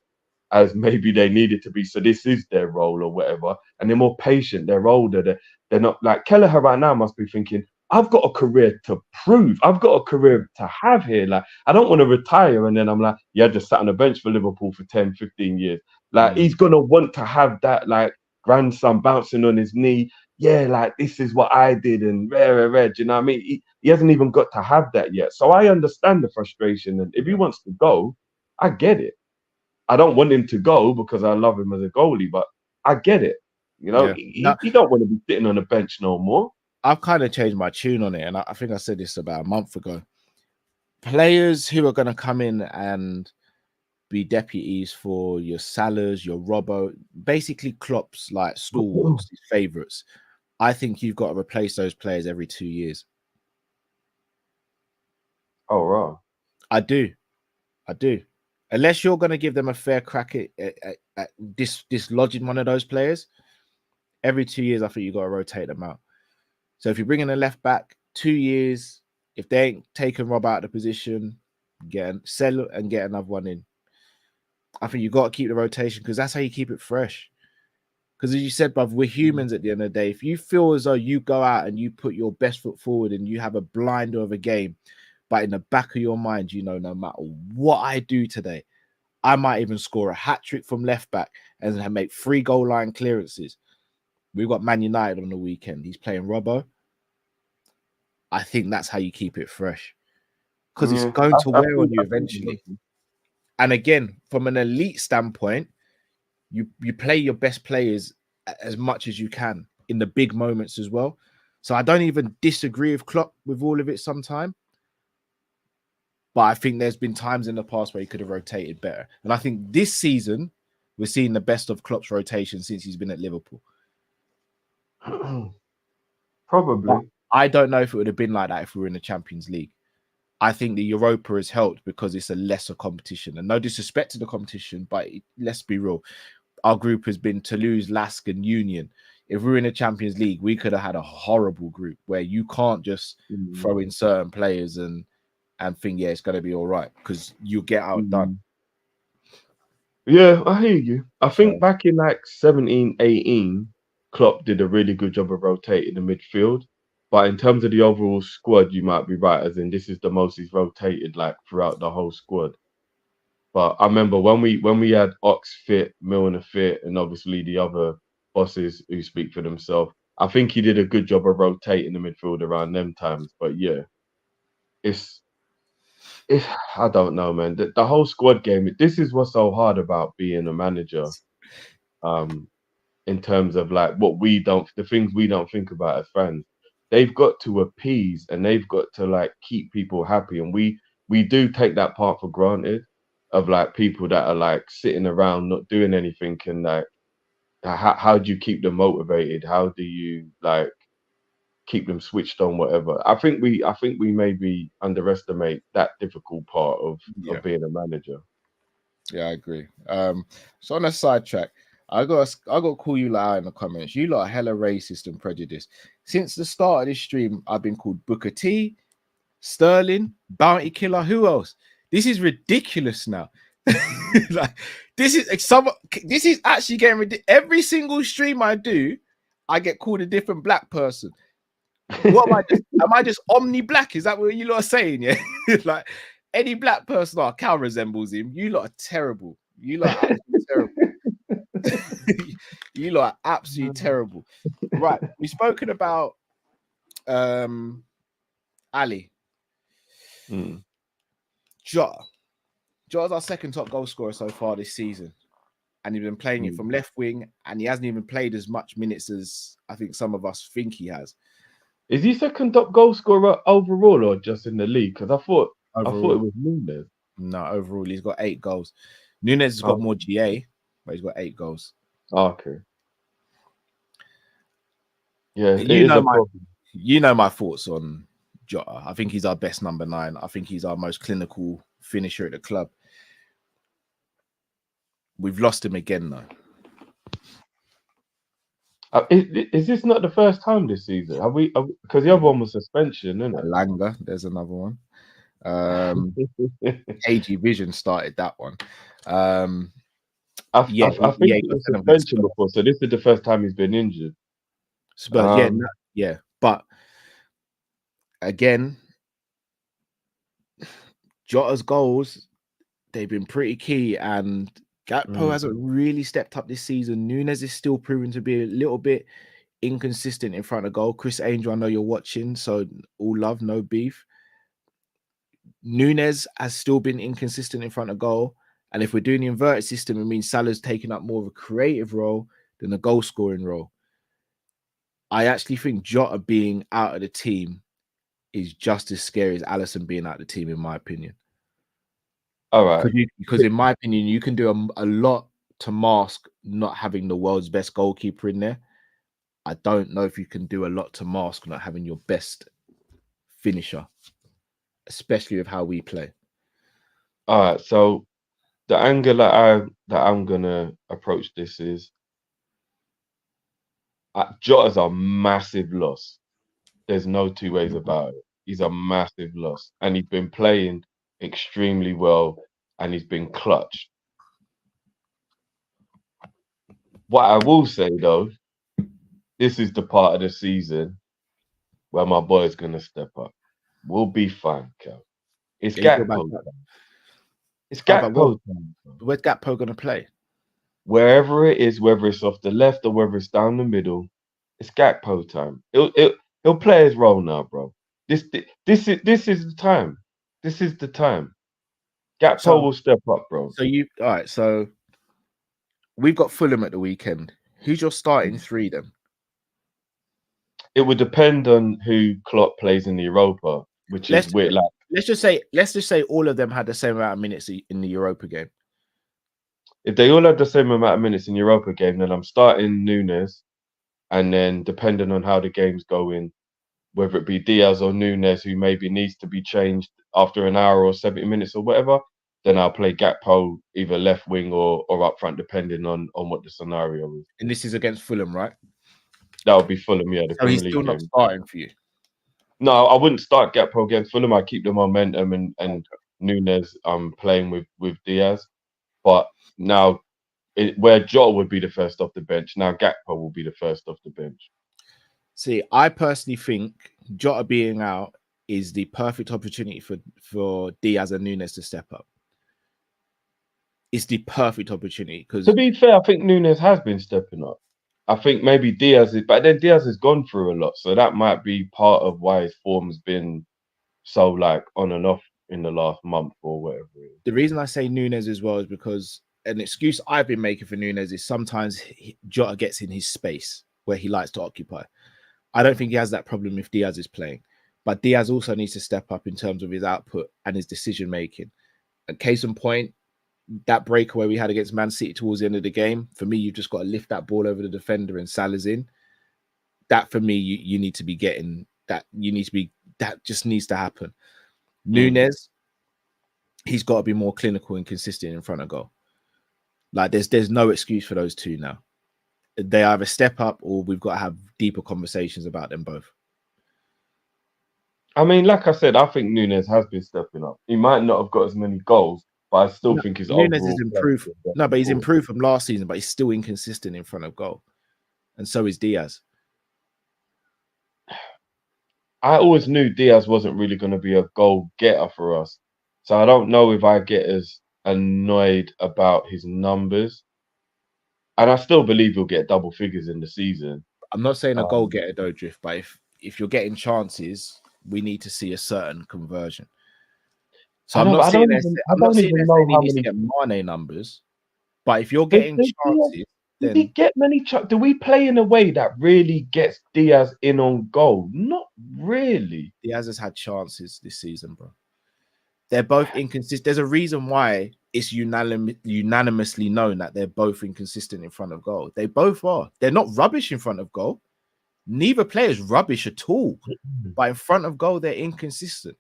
as maybe they needed to be, so this is their role or whatever, and they're more patient, they're older, they're not like Kelleher right now must be thinking, I've got a career to prove, I've got a career to have here. Like, I don't want to retire and then I'm like, yeah, just sat on the bench for Liverpool for 10, 15 years. Like, he's gonna want to have that, like, grandson bouncing on his knee, yeah, like, this is what I did, and rare, do you know what I mean? He hasn't even got to have that yet. So I understand the frustration, and if he wants to go, I get it. I don't want him to go because I love him as a goalie, but I get it. You know, he don't want to be sitting on the bench no more. I've kind of changed my tune on it, and I think I said this about a month ago. Players who are going to come in and be deputies for your Salahs, your Robbo, basically Klopp's like stalwarts, his favourites. I think you've got to replace those players every 2 years. Oh, right. I do. Unless you're going to give them a fair crack at dislodging one of those players, every 2 years, I think you've got to rotate them out. So if you bring in a left back, 2 years, if they ain't taken Rob out of the position, sell and get another one in. I think you got to keep the rotation because that's how you keep it fresh. Because as you said, bruv, we're humans at the end of the day. If you feel as though you go out and you put your best foot forward and you have a blinder of a game, but in the back of your mind, you know, no matter what I do today, I might even score a hat trick from left back and then make 3 goal line clearances. We've got Man United on the weekend. He's playing Robbo. I think that's how you keep it fresh because it's going to wear on you eventually. And again, from an elite standpoint, you play your best players as much as you can in the big moments as well. So I don't even disagree with Klopp with all of it sometimes. But I think there's been times in the past where he could have rotated better. And I think this season, we're seeing the best of Klopp's rotation since he's been at Liverpool. Probably. But I don't know if it would have been like that if we were in the Champions League. I think the Europa has helped because it's a lesser competition. And no disrespect to the competition, but let's be real. Our group has been Toulouse, Lask, and Union. If we were in the Champions League, we could have had a horrible group where you can't just throw in certain players and think, yeah, it's going to be all right because you get outdone. Yeah, I hear you. I think back in like 17, 18, Klopp did a really good job of rotating the midfield. But in terms of the overall squad, you might be right, as in this is the most he's rotated like throughout the whole squad. But I remember when we had Ox fit, Milner fit, and obviously the other bosses who speak for themselves, I think he did a good job of rotating the midfield around them times. But yeah, it's I don't know, man. The whole squad game. This is what's so hard about being a manager. In terms of like the things we don't think about as fans. They've got to appease and they've got to like keep people happy, and we do take that part for granted. Of like people that are like sitting around not doing anything, and like how do you keep them motivated? How do you like keep them switched on? Whatever. I think we maybe underestimate that difficult part of being a manager. Yeah, I agree. So on a sidetrack, I got to call you out in the comments. You lot are hella racist and prejudiced. Since the start of this stream, I've been called Booker T, Sterling, Bounty Killer. Who else? This is ridiculous now. Like this is actually getting ridiculous. Every single stream I do, I get called a different black person. What am I just omni black? Is that what you lot are saying? Yeah, like any black person, our cow resembles him. You lot are terrible. You lot are absolutely terrible. You lot are absolutely terrible. Right, we've spoken about Ali. Jota. Jota's our second top goal scorer so far this season. And he's been playing it from left wing, and he hasn't even played as much minutes as I think some of us think he has. Is he second top goal scorer overall or just in the league? Because I thought it was Nunez. No, overall he's got 8 goals. Nunez has got more GA, but he's got 8 goals. Okay. Yeah, you know my thoughts on Jota. I think he's our best number 9. I think he's our most clinical finisher at the club. We've lost him again though. Is this not the first time this season? Have we? Because the other one was suspension, isn't it? Langer, there's another one. AG Vision started that one. I think he was suspension before, so this is the first time he's been injured. But but again, Jota's goals, they've been pretty key, and Gakpo hasn't really stepped up this season. Nunez is still proving to be a little bit inconsistent in front of goal. Chris Angel, I know you're watching, so all love, no beef. Nunez has still been inconsistent in front of goal, and if we're doing the inverted system, it means Salah's taking up more of a creative role than a goal-scoring role. I actually think Jota being out of the team is just as scary as Alisson being out of the team, in my opinion. All right. Because in my opinion, you can do a lot to mask not having the world's best goalkeeper in there. I don't know if you can do a lot to mask not having your best finisher, especially with how we play. All right. So the angle that I'm gonna approach this is Jota's a massive loss. There's no two ways about it. He's a massive loss, and he's been playing extremely well, and he's been clutch. What I will say though, this is the part of the season where my boy's gonna step up. We'll be fine, Kel. It's Yeah, you go back Gakpo. up. It's Oh, but Gakpo time. where's Gakpo going to play? Wherever it is, whether it's off the left or whether it's down the middle, it's Gakpo time. He'll play his role now, bro. This is the time. This is the time. Gakpo So- will step up, bro. So all right. So we've got Fulham at the weekend. Who's your starting three then? It would depend on who Klopp plays in the Europa, which is weird. Like, let's just say all of them had the same amount of minutes in the Europa game. if they all had the same amount of minutes in Europa game, then I'm starting Nunez, and then depending on how the game's going, whether it be Diaz or Nunez, who maybe needs to be changed after an hour or 70 minutes or whatever, then I'll play Gakpo either left wing or up front, depending on what the scenario is. And this is against Fulham, right? That would be Fulham, yeah. The So he's Premier still League not game. starting for you. No, I wouldn't start Gakpo against Fulham. I keep the momentum and Nunez playing with Diaz. But now, where Jota would be the first off the bench, now Gakpo will be the first off the bench. See, I personally think Jota being out is the perfect opportunity for Diaz and Nunez to step up. It's the perfect opportunity because, to be fair, I think Nunez has been stepping up. I think maybe Diaz is, but then Diaz has gone through a lot, so that might be part of why his form's been so like on and off in the last month or whatever. The reason I say Nunez as well is because an excuse I've been making for Nunez is sometimes Jota gets in his space where he likes to occupy. I don't think he has that problem if Diaz is playing, but Diaz also needs to step up in terms of his output and his decision making. A case in point, that breakaway we had against Man City towards the end of the game, for me, you've just got to lift that ball over the defender and Salah's in. That for me, you need to be getting that. That just needs to happen. Nunez, he's got to be more clinical and consistent in front of goal. Like there's no excuse for those two now. They either step up or we've got to have deeper conversations about them both. I mean, like I said, I think Nunez has been stepping up. He might not have got as many goals, but I still think his Nunez overall is improved. No, but he's improved from last season, but he's still inconsistent in front of goal. And so is Diaz. I always knew Diaz wasn't really going to be a goal getter for us. So I don't know if I get as annoyed about his numbers. And I still believe he'll get double figures in the season. I'm not saying a goal getter, though, Drift, but if you're getting chances, we need to see a certain conversion. So I'm not saying he needs to get Mane numbers, but if you're getting chances, did he get many chances? Do we play in a way that really gets Diaz in on goal? Not really. Diaz has had chances this season, bro. They're both inconsistent. There's a reason why it's unanimously known that they're both inconsistent in front of goal. They both are. They're not rubbish in front of goal. Neither player is rubbish at all. But in front of goal, they're inconsistent.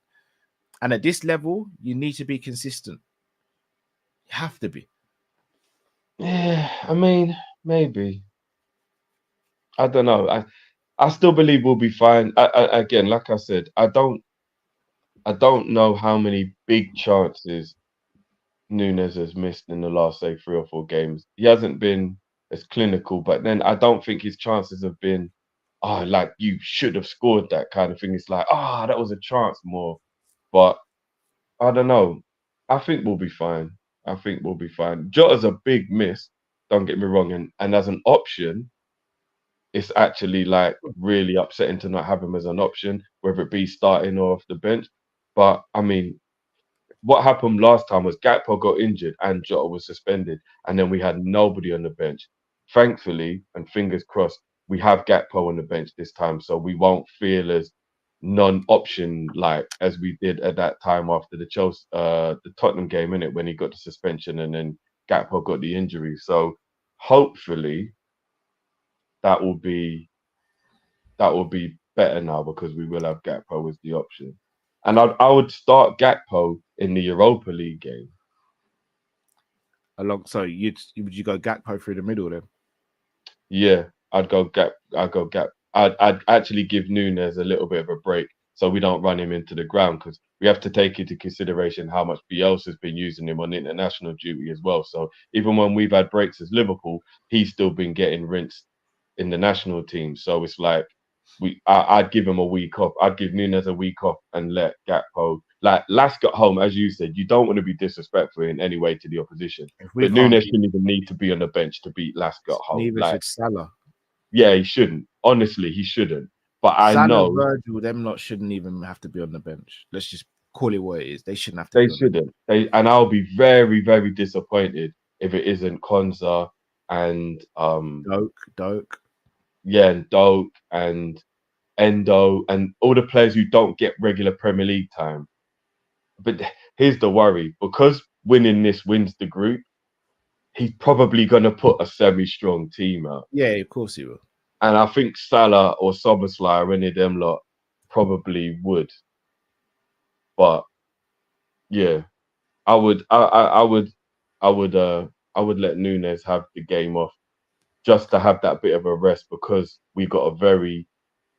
And at this level, you need to be consistent. You have to be. Yeah, I mean, maybe. I don't know. I still believe we'll be fine. Again, like I said, I don't know how many big chances Nunez has missed in the last, say, 3 or 4 games. He hasn't been as clinical, but then I don't think his chances have been, like you should have scored that kind of thing. It's like, that was a chance more. But I don't know. I think we'll be fine. Jota's a big miss. Don't get me wrong. And as an option, it's actually like really upsetting to not have him as an option, whether it be starting or off the bench. But I mean, what happened last time was Gakpo got injured and Jota was suspended, and then we had nobody on the bench. Thankfully, and fingers crossed, we have Gakpo on the bench this time, so we won't feel as non-option like as we did at that time after the Tottenham game, innit, when he got the suspension and then Gakpo got the injury. So hopefully that will be better now because we will have Gakpo as the option. And I would start Gakpo in the Europa League game. So would you go Gakpo through the middle then? Yeah, I'd go Gap. I'd actually give Nunez a little bit of a break so we don't run him into the ground, because we have to take into consideration how much Bielsa's been using him on international duty as well. So even when we've had breaks as Liverpool, he's still been getting rinsed in the national team. So it's like I'd give him a week off. I'd give Nunez a week off and let Gakpo. Like Lask at home, as you said, you don't want to be disrespectful in any way to the opposition. But Nunez shouldn't even need to be on the bench to beat Lask at home. Neither should Salah. Yeah, he shouldn't. Honestly, he shouldn't. But I Salah, know Virgil, them lot shouldn't even have to be on the bench. Let's just call it what it is. They shouldn't have to. They shouldn't. And I'll be very, very disappointed if it isn't Konza and Doak. Yeah, and Doak and Endo and all the players who don't get regular Premier League time. But here's the worry: because winning this wins the group, he's probably going to put a semi-strong team out. Yeah, of course he will. And I think Salah or Szoboszlai or any of them lot probably would. But yeah, I would let Nunez have the game off just to have that bit of a rest, because we got a very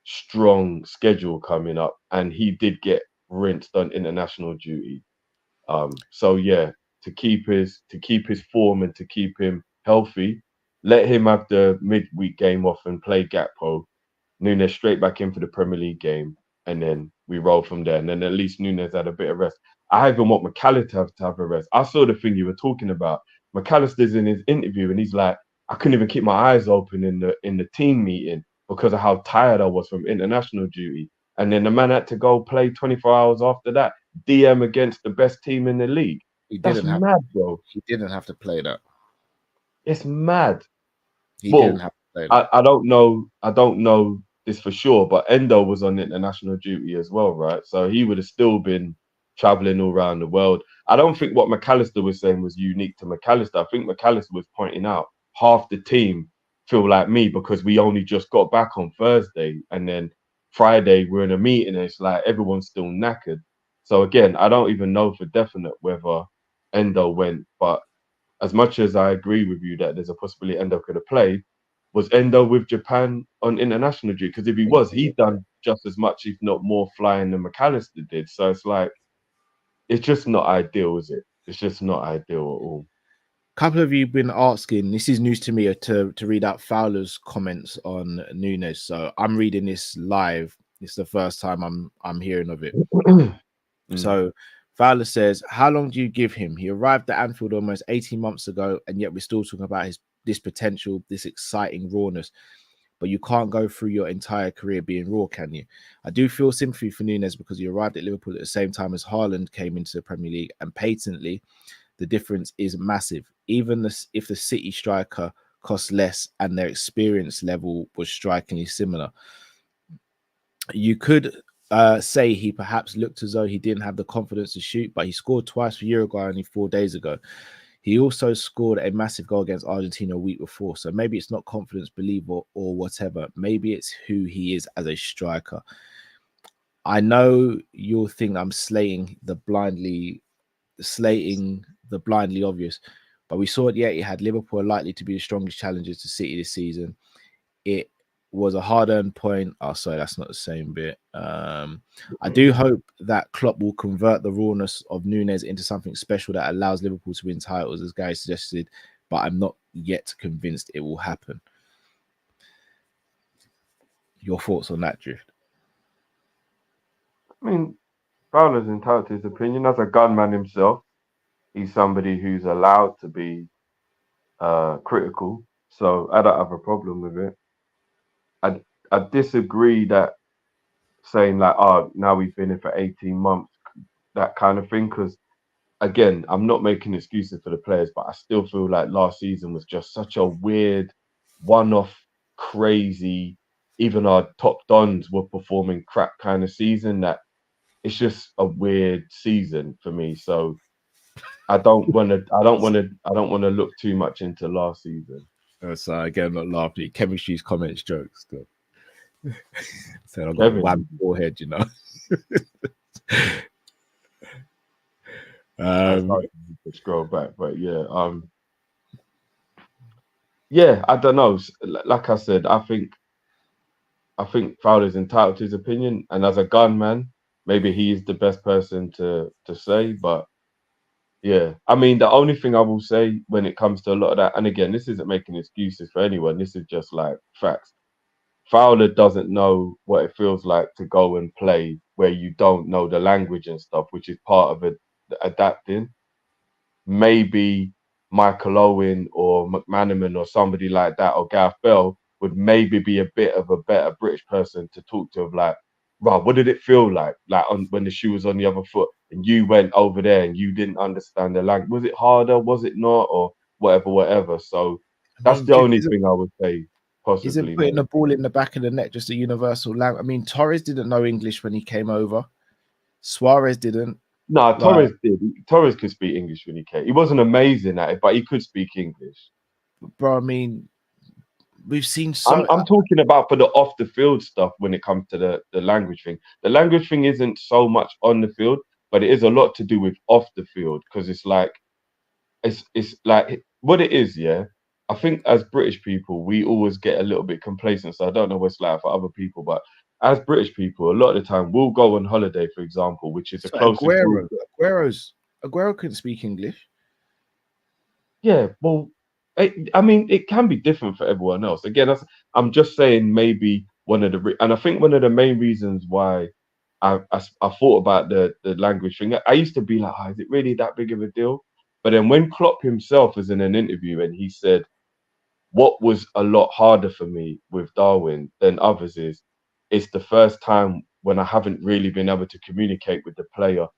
strong schedule coming up, and he did get rinsed on international duty. So yeah, to keep his form and to keep him healthy, let him have the midweek game off and play Gakpo. Nunez straight back in for the Premier League game, and then we roll from there. And then at least Nunez had a bit of rest. I even want McAllister to have a rest. I saw the thing you were talking about. McAllister's in his interview, and he's like, I couldn't even keep my eyes open in the team meeting because of how tired I was from international duty. And then the man had to go play 24 hours after that, DM against the best team in the league. That's mad, bro. He didn't have to play that. It's mad. He didn't have to play that. I don't know this for sure, but Endo was on international duty as well, right? So he would have still been traveling all around the world. I don't think what McAllister was saying was unique to McAllister. I think McAllister was pointing out half the team feel like me because we only just got back on Thursday, and then Friday we're in a meeting and it's like everyone's still knackered. So again, I don't even know for definite whether Endo went, but as much as I agree with you that there's a possibility Endo could have played, was Endo with Japan on international duty? Because if he was, he's done just as much, if not more, flying than McAllister did. So it's like, it's just not ideal, is it? It's just not ideal at all. Couple of you been asking, this is news to me, to read out Fowler's comments on Nunez. So I'm reading this live. It's the first time I'm hearing of it. So Fowler says, how long do you give him? He arrived at Anfield almost 18 months ago, and yet we're still talking about this potential, this exciting rawness. But you can't go through your entire career being raw, can you? I do feel sympathy for Nunez because he arrived at Liverpool at the same time as Haaland came into the Premier League, and patently, the difference is massive. Even if the City striker costs less and their experience level was strikingly similar. You could say he perhaps looked as though he didn't have the confidence to shoot, but he scored twice for Uruguay only 4 days ago. He also scored a massive goal against Argentina a week before. So maybe it's not confidence, belief, or whatever. Maybe it's who he is as a striker. I know you'll think I'm slating the blindly obvious, but we saw it. Yeah, it had Liverpool likely to be the strongest challengers to City this season. It was a hard-earned point. Oh, sorry, that's not the same bit. I do hope that Klopp will convert the rawness of Nunez into something special that allows Liverpool to win titles, as Gary suggested, but I'm not yet convinced it will happen. Your thoughts on that, Drift? I mean, Fowler's entitled to his opinion. As a gunman himself, he's somebody who's allowed to be critical. So I don't have a problem with it. I disagree that saying like, oh, now we've been here for 18 months, that kind of thing. Because again, I'm not making excuses for the players, but I still feel like last season was just such a weird, one-off, crazy, even our top dons were performing crap kind of season, that it's just a weird season for me. So I don't want to look too much into last season. So again, not laughing. Chemistry's comments, jokes. Still. So I've got a wham forehead, you know. Scroll back, but yeah, I don't know. Like I said, I think Fowler's entitled to his opinion, and as a gunman, maybe he is the best person to say. But yeah, I mean, the only thing I will say when it comes to a lot of that, and again, this isn't making excuses for anyone. This is just like facts. Fowler doesn't know what it feels like to go and play where you don't know the language and stuff, which is part of it, adapting. Maybe Michael Owen or McManaman or somebody like that or Gareth Bell would maybe be a bit of a better British person to talk to of like, right, what did it feel like on when the shoe was on the other foot and you went over there and you didn't understand the language? Was it harder? Was it not? Or whatever. So I that's mean, the only thing I would say isn't possibly. putting Maybe. the ball in the back of the net just a universal language? I mean, Torres didn't know English when he came over. Suarez didn't. No, Like, Torres did. Torres could speak English when he came. He wasn't amazing at it, but he could speak English. bro, I mean, we've seen I'm talking about for the off the field stuff when it comes to the language thing. The language thing isn't so much on the field, but it is a lot to do with off the field because it's like what it is, yeah. I think as British people, we always get a little bit complacent. So I don't know what it's like for other people, but as British people, a lot of the time we'll go on holiday, for example, which is the so closest group. Aguero couldn't speak English. Yeah, well, I mean, it can be different for everyone else. Again, I'm just saying maybe one of the, and I think one of the main reasons why I thought about the language thing. I used to be like, oh, is it really that big of a deal? But then when Klopp himself was in an interview and he said, what was a lot harder for me with Darwin than others is it's the first time when I haven't really been able to communicate with the player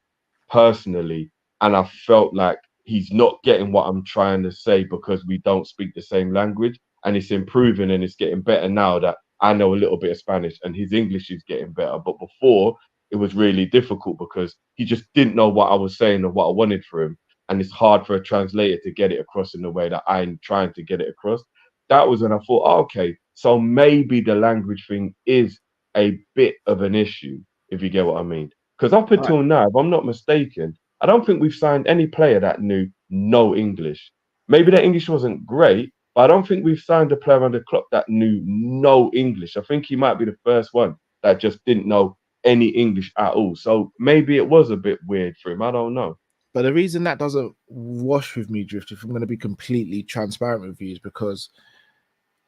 personally, and I felt like he's not getting what I'm trying to say because we don't speak the same language, and it's improving and it's getting better now that I know a little bit of Spanish and his English is getting better. But before it was really difficult because he just didn't know what I was saying or what I wanted for him, and it's hard for a translator to get it across in the way that I'm trying to get it across. That was when I thought, oh, okay, so maybe the language thing is a bit of an issue, if you get what I mean. Because up until now, if I'm not mistaken, I don't think we've signed any player that knew no English. Maybe their English wasn't great, but I don't think we've signed a player under Klopp that knew no English. I think he might be the first one that just didn't know any English at all. So maybe it was a bit weird for him. I don't know. But the reason that doesn't wash with me, Drift, if I'm going to be completely transparent with you, is because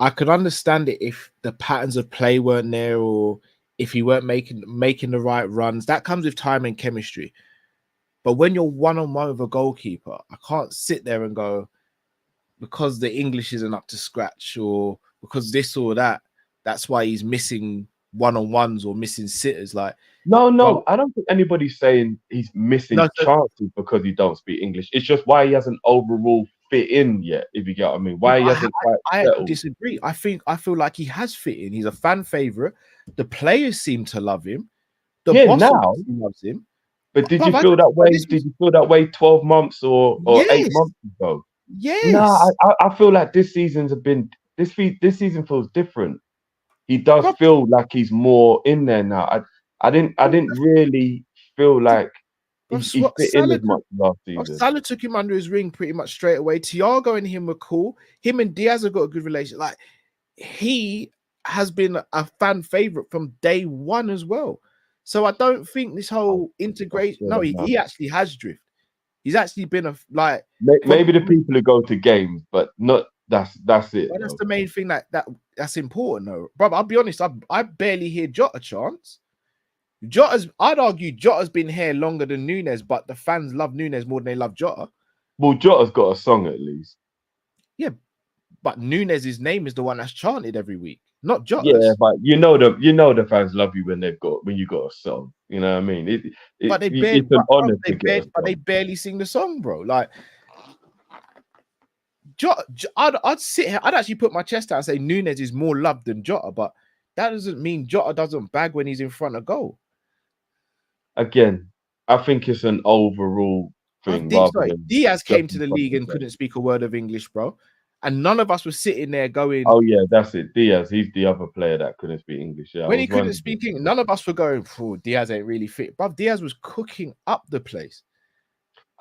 I could understand it if the patterns of play weren't there or if he weren't making the right runs. That comes with time and chemistry. But when you're one-on-one with a goalkeeper, I can't sit there and go, because the English isn't up to scratch or because this or that, that's why he's missing one-on-ones or missing sitters. Like, No, bro, I don't think anybody's saying he's missing chances because he don't speak English. It's just why he hasn't overall fit in yet, if you get what I mean. Why he hasn't quite settled. I disagree. I feel like he has fit in. He's a fan favorite. The players seem to love him. The boss now loves him. But did you feel that way? Did you feel that way 12 months or 8 months ago? Yes. No, I feel like this season's been this season feels different. He does feel like he's more in there now. I didn't really feel like he fit in as much last season. Salah took him under his ring pretty much straight away. Thiago and him were cool. Him and Diaz have got a good relationship. Like, he has been a fan favorite from day one as well. So I don't think this whole integration. No, he actually has Drift. He's actually been maybe the people who go to games, but not that's it. Well, that's the main thing that's important, though, bro. I'll be honest. I barely hear Jota chants. I'd argue Jota's been here longer than Nunez, but the fans love Nunez more than they love Jota. Well, Jota's got a song at least. Yeah, but Nunez's name is the one that's chanted every week, not Jota's. Yeah, but you know the fans love you when you got a song. You know what I mean? But it's an honor to get a song. But they barely sing the song, bro. Like, Jota, I'd sit here. I'd actually put my chest out and say Nunez is more loved than Jota, but that doesn't mean Jota doesn't bag when he's in front of goal. Again, I think it's an overall thing. Diaz came to the league and couldn't speak a word of English, bro. And none of us were sitting there going, oh, yeah, that's it. Diaz, he's the other player that couldn't speak English. Yeah, when he couldn't speak English, none of us were going, oh, Diaz ain't really fit. But Diaz was cooking up the place.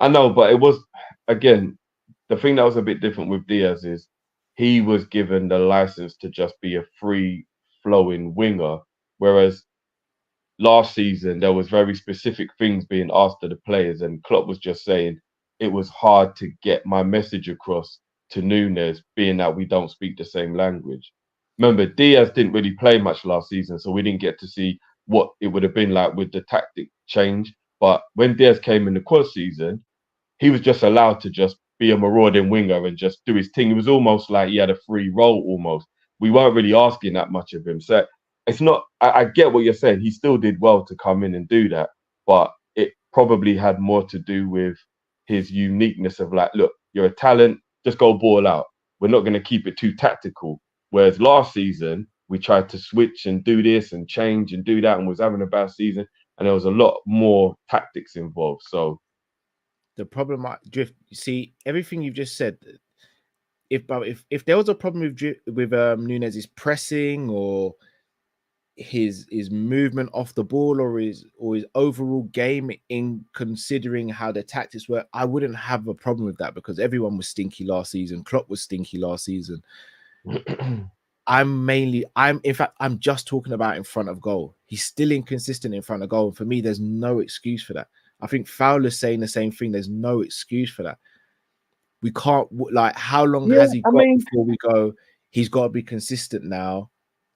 I know, but it was, again, the thing that was a bit different with Diaz is he was given the license to just be a free-flowing winger, whereas last season there was very specific things being asked of the players, and Klopp was just saying it was hard to get my message across to Nunez, being that we don't speak the same language. Remember, Diaz didn't really play much last season, so we didn't get to see what it would have been like with the tactic change. But when Diaz came in the quad season, he was just allowed to just be a marauding winger and just do his thing. It was almost like he had a free role almost. We weren't really asking that much of him. So it's not, I get what you're saying. He still did well to come in and do that, but it probably had more to do with his uniqueness of like, look, you're a talent, just go ball out. We're not going to keep it too tactical. Whereas last season, we tried to switch and do this and change and do that and was having a bad season. And there was a lot more tactics involved. So the problem, Drift, you see, everything you've just said, if there was a problem with Nunez's pressing or his movement off the ball or his overall game in considering how the tactics were, I wouldn't have a problem with that because everyone was stinky last season. Klopp was stinky last season. I'm just talking about in front of goal. He's still inconsistent in front of goal. And for me, there's no excuse for that. I think Fowler's saying the same thing. There's no excuse for that. We can't, like, how long has he got before we go, he's got to be consistent now?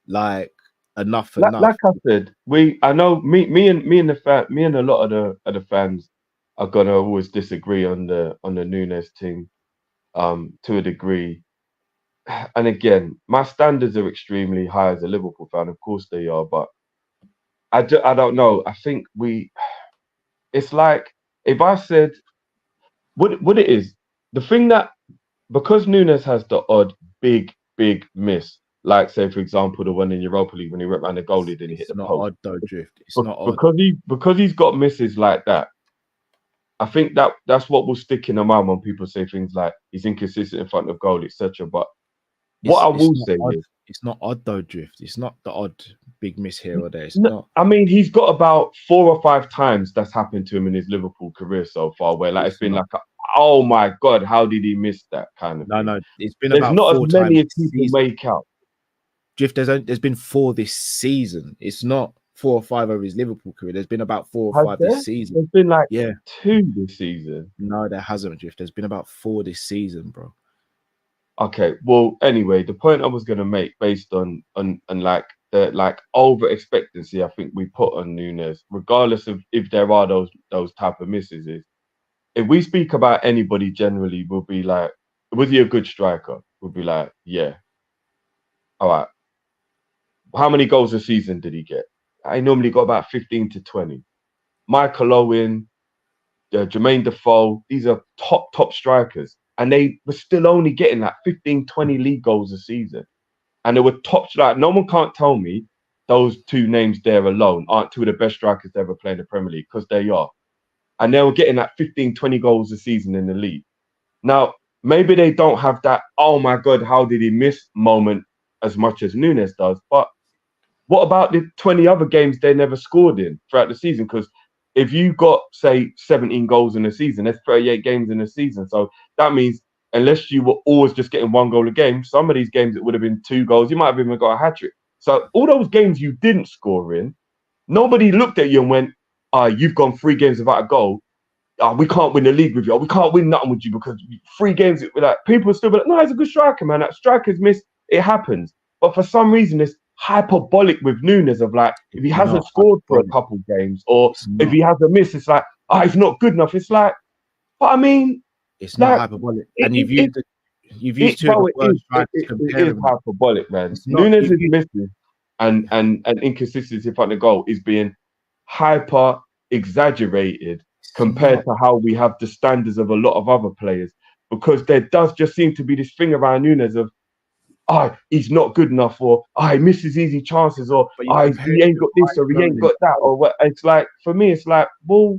Like, enough. Like I said, I know me and a lot of the fans are gonna always disagree on the Nunez thing, to a degree. And again, my standards are extremely high as a Liverpool fan. Of course they are, but I don't know. I think it's like if I said what it is, the thing that, because Nunez has the odd big miss, like say for example the one in Europa League when he went around the goalie, then he hit the post. It's not odd though, Drift. It's not odd because he's got misses like that. I think that's what will stick in the mind when people say things like he's inconsistent in front of goal, etc. But what I will say is it's not odd though, Drift. It's not the odd big miss here or there. It's no, not. I mean, he's got about 4 or 5 times that's happened to him in his Liverpool career so far, where like it's been like, oh my god, how did he miss that kind of thing? No, it's been there's about not 4 as many as times people make out. Drift, there's been 4 this season. It's not 4 or 5 over his Liverpool career. There's been about 4 or 5 this season. There's been like 2 this season. No, there hasn't, Drift. There's been about 4 this season, bro. Okay, well, anyway, the point I was gonna make based on like the like over expectancy I think we put on Nunez, regardless of if there are those type of misses, is if we speak about anybody generally, we'll be like, was he a good striker? We'll be like, yeah. All right. How many goals a season did he get? I normally got about 15 to 20. Michael Owen, Jermaine Defoe, these are top strikers. And they were still only getting like 15, 20 league goals a season. And they were top strikers. No one can't tell me those 2 names there alone aren't 2 of the best strikers to ever play in the Premier League, because they are. And they were getting like 15, 20 goals a season in the league. Now, maybe they don't have that, oh my God, how did he miss moment as much as Nunez does. But what about the 20 other games they never scored in throughout the season? Because if you got, say, 17 goals in a season, that's 38 games in a season. So that means unless you were always just getting 1 goal a game, some of these games it would have been 2 goals. You might have even got a hat-trick. So all those games you didn't score in, nobody looked at you and went, you've gone 3 games without a goal. We can't win the league with you. We can't win nothing with you because 3 games with that. People still be like, no, he's a good striker, man. That strikers miss, it happens. But for some reason, it's hyperbolic with Nunez of like, if he hasn't scored for a couple games, or if he has a miss, it's like, he's not good enough. It's like, but I mean, it's not hyperbolic. And you've used 2 of the words trying to compare it is hyperbolic, man. Nunez is missing and inconsistency in front of goal is being hyper exaggerated compared to how we have the standards of a lot of other players, because there does just seem to be this thing around Nunez of, he's not good enough, or he misses easy chances, or he ain't got this, or he ain't got that, or what. It's like, for me, it's like, well,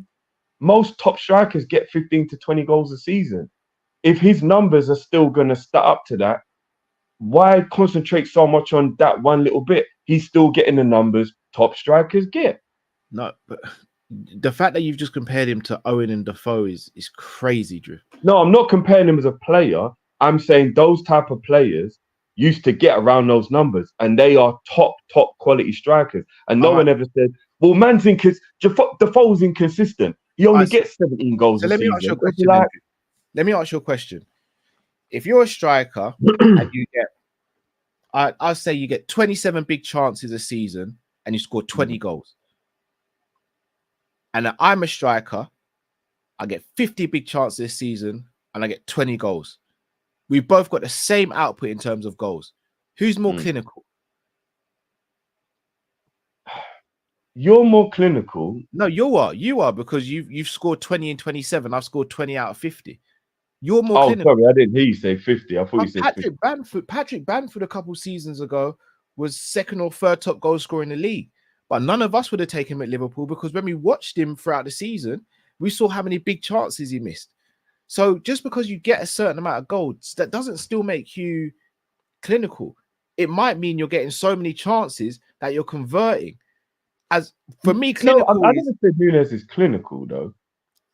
most top strikers get 15 to 20 goals a season. If his numbers are still going to start up to that, why concentrate so much on that one little bit? He's still getting the numbers top strikers get. No, but the fact that you've just compared him to Owen and Defoe is crazy, Drew. No, I'm not comparing him as a player. I'm saying those type of players used to get around those numbers, and they are top quality strikers. And no one ever said, Well, Defoe's inconsistent. He only gets 17 goals So a let me season. ask you a It'd be question. like, Let me ask you a question. If you're a striker and you get, I'll say you get 27 big chances a season and you score 20 goals. And I'm a striker, I get 50 big chances this season and I get 20 goals. We've both got the same output in terms of goals. Who's more clinical? you're more clinical. No, you are because you've scored 20 and 27. I've scored 20 out of 50. You're more clinical. Sorry, I didn't hear you say 50. I thought you said 50. Patrick Bamford a couple seasons ago was second or third top goal scorer in the league. But none of us would have taken him at Liverpool because when we watched him throughout the season, we saw how many big chances he missed. So just because you get a certain amount of goals, that doesn't still make you clinical. It might mean you're getting so many chances that you're converting. As for me, clinical. No, I never said Nunez is clinical though.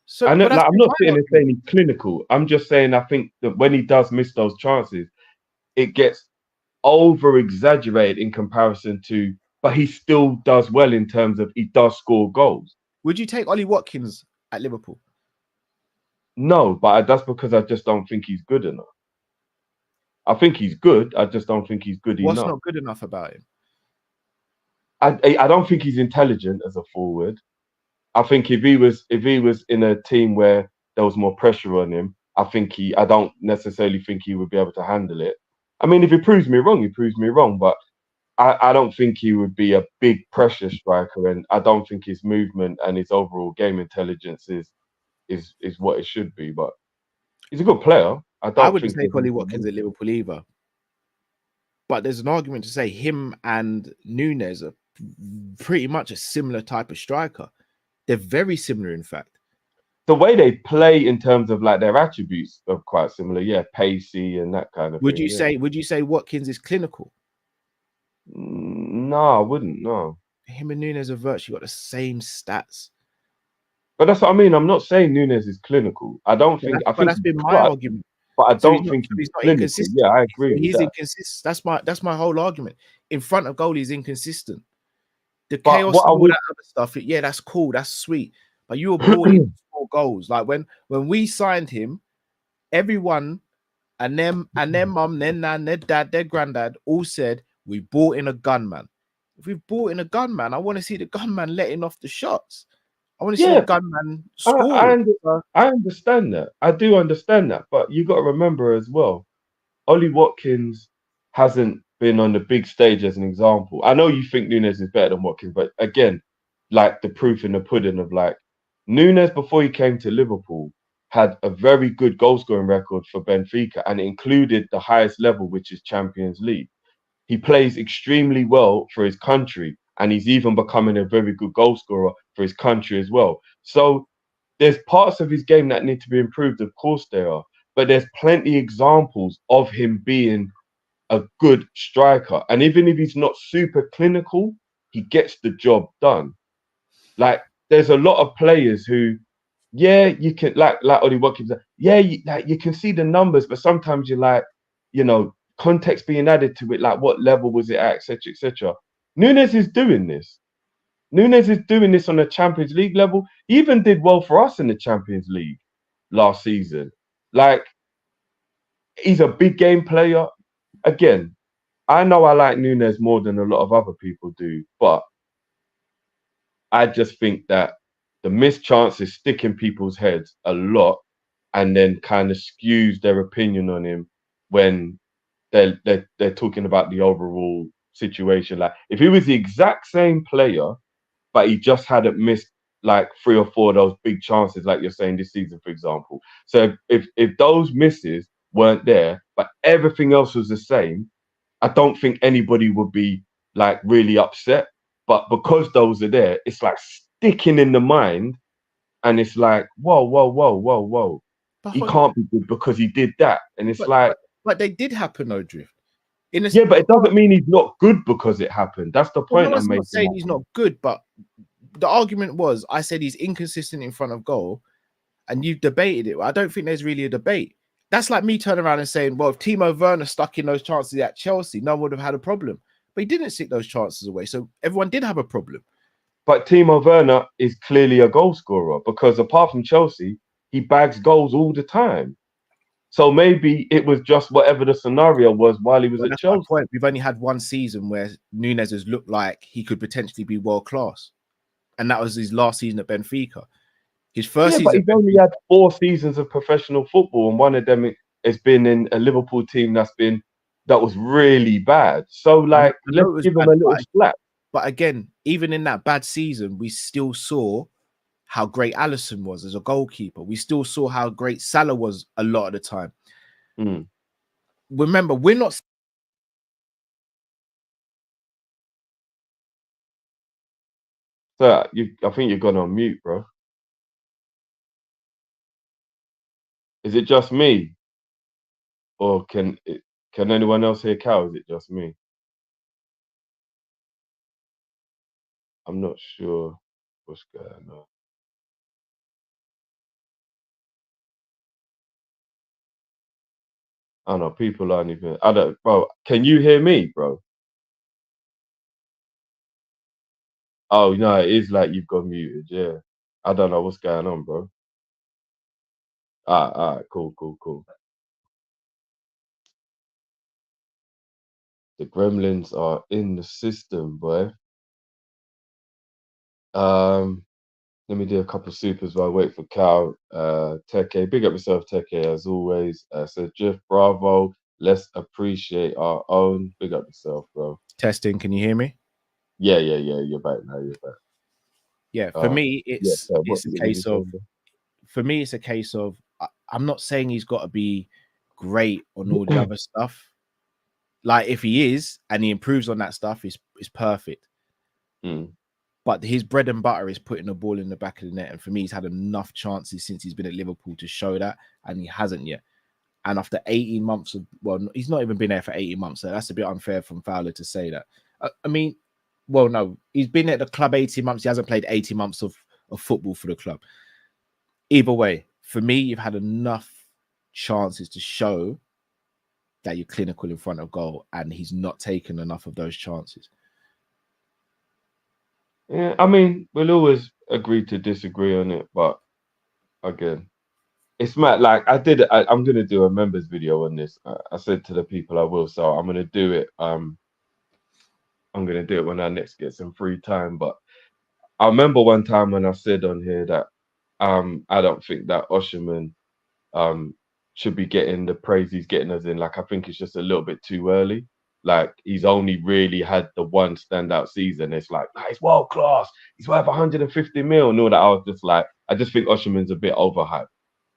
So I'm not sitting there argument. saying he's clinical. I'm just saying I think that when he does miss those chances, it gets over exaggerated in comparison to, but he still does well in terms of he does score goals. Would you take Ollie Watkins at Liverpool? No, but that's because I just don't think he's good enough. I think he's good. I just don't think he's good enough. What's not good enough about him? I don't think he's intelligent as a forward. I think if he was in a team where there was more pressure on him, I don't necessarily think he would be able to handle it. I mean, if he proves me wrong, he proves me wrong, but I don't think he would be a big pressure striker, and I don't think his movement and his overall game intelligence is what it should be. But he's a good player. I wouldn't take Ollie Watkins at Liverpool either. But there's an argument to say him and Nunez are pretty much a similar type of striker. They're very similar, in fact. The way they play in terms of like their attributes are quite similar. Yeah, pacey and that kind of Would thing. Would you say Watkins is clinical? No, I wouldn't. No. Him and Nunez have virtually got the same stats. But that's what I mean. I'm not saying Nunez is clinical. I don't think. I think that's been my argument. But I don't think he's not inconsistent. Yeah, I agree. He's inconsistent. That's my whole argument. In front of goal, he's inconsistent. The chaos and all that other stuff, yeah, that's cool, that's sweet. But you were brought in for goals. Like when we signed him, everyone and their mum, their nan, their dad, their granddad all said we brought in a gunman. If we've brought in a gunman, I want to see the gunman letting off the shots. I want to see the gunman score. I understand that. I do understand that. But you got to remember as well, Ollie Watkins hasn't been on the big stage as an example. I know you think Nunez is better than Watkins, but again, like the proof in the pudding of like Nunez before he came to Liverpool had a very good goal scoring record for Benfica, and it included the highest level, which is Champions League. He plays extremely well for his country, and he's even becoming a very good goal scorer for his country as well. So there's parts of his game that need to be improved, of course there are, but there's plenty examples of him being a good striker. And even if he's not super clinical, he gets the job done. Like there's a lot of players who, yeah, you can like Ollie Watkins, yeah, you can see the numbers, but sometimes you're like, you know, context being added to it, like what level was it at, etc., etc. Nunez is doing this. Nunez is doing this on a Champions League level. He even did well for us in the Champions League last season. Like, he's a big game player. Again, I know I like Nunez more than a lot of other people do, but I just think that the missed chances stick in people's heads a lot and then kind of skews their opinion on him when they're talking about the overall situation. Like if he was the exact same player, but he just hadn't missed like 3 or 4 of those big chances, like you're saying this season, for example. So if those misses weren't there, but everything else was the same, I don't think anybody would be like really upset. But because those are there, it's like sticking in the mind, and it's like, whoa. But he can't be good because he did that. And it's but they did happen, though, Drift. Yeah, but it doesn't mean he's not good because it happened. That's the point I'm making. I'm not saying he's not good, but the argument was, I said he's inconsistent in front of goal, and you've debated it. I don't think there's really a debate. That's like me turning around and saying, well, if Timo Werner stuck in those chances at Chelsea, no one would have had a problem. But he didn't stick those chances away, so everyone did have a problem. But Timo Werner is clearly a goal scorer because apart from Chelsea, he bags goals all the time. So maybe it was just whatever the scenario was while he was at That's my Chelsea. point. We've only had one season where Nunez has looked like he could potentially be world class, and that was his last season at Benfica. His first season, but he's only had 4 seasons of professional football, and one of them has been in a Liverpool team that was really bad. So, like, let's give him a little slack. But again, even in that bad season, we still saw how great Alisson was as a goalkeeper. We still saw how great Salah was a lot of the time. Remember, we're not. So I think you've gone on mute, bro. Is it just me, or can anyone else hear Cal? Is it just me? I'm not sure what's going on. I don't know. People aren't even. I don't, bro. Can you hear me, bro? Oh no, it is like you've got muted. Yeah, I don't know what's going on, bro. All right, cool. The gremlins are in the system, boy. Let me do a couple of supers while I wait for Cal. Teke, big up yourself, Teke, as always. So Jeff, bravo. Let's appreciate our own. Big up yourself, bro. Testing, can you hear me? Yeah. You're back now. You're back. Yeah, for me, it's a case of. For me, it's a case of. I'm not saying he's got to be great on all the other stuff. Like if he is and he improves on that stuff, is perfect. But his bread and butter is putting the ball in the back of the net. And for me, he's had enough chances since he's been at Liverpool to show that, and he hasn't yet. And after 18 months of, well, he's not even been there for 18 months, so that's a bit unfair from Fowler to say that. I mean, well, no, he's been at the club 18 months. He hasn't played 18 months of football for the club. Either way, for me, you've had enough chances to show that you're clinical in front of goal, and he's not taken enough of those chances. Yeah, I mean, we'll always agree to disagree on it, but again, it's mad. Like I'm gonna do a members video on this. I said to the people I will, so I'm gonna do it. I'm gonna do it when I next get some free time. But I remember one time when I said on here that I don't think that Osimhen should be getting the praise he's getting, as in, like, I think it's just a little bit too early. Like, he's only really had the one standout season. It's like, nah, he's world class. He's worth 150 mil. And all that. I was just like, I just think Osimhen's a bit overhyped.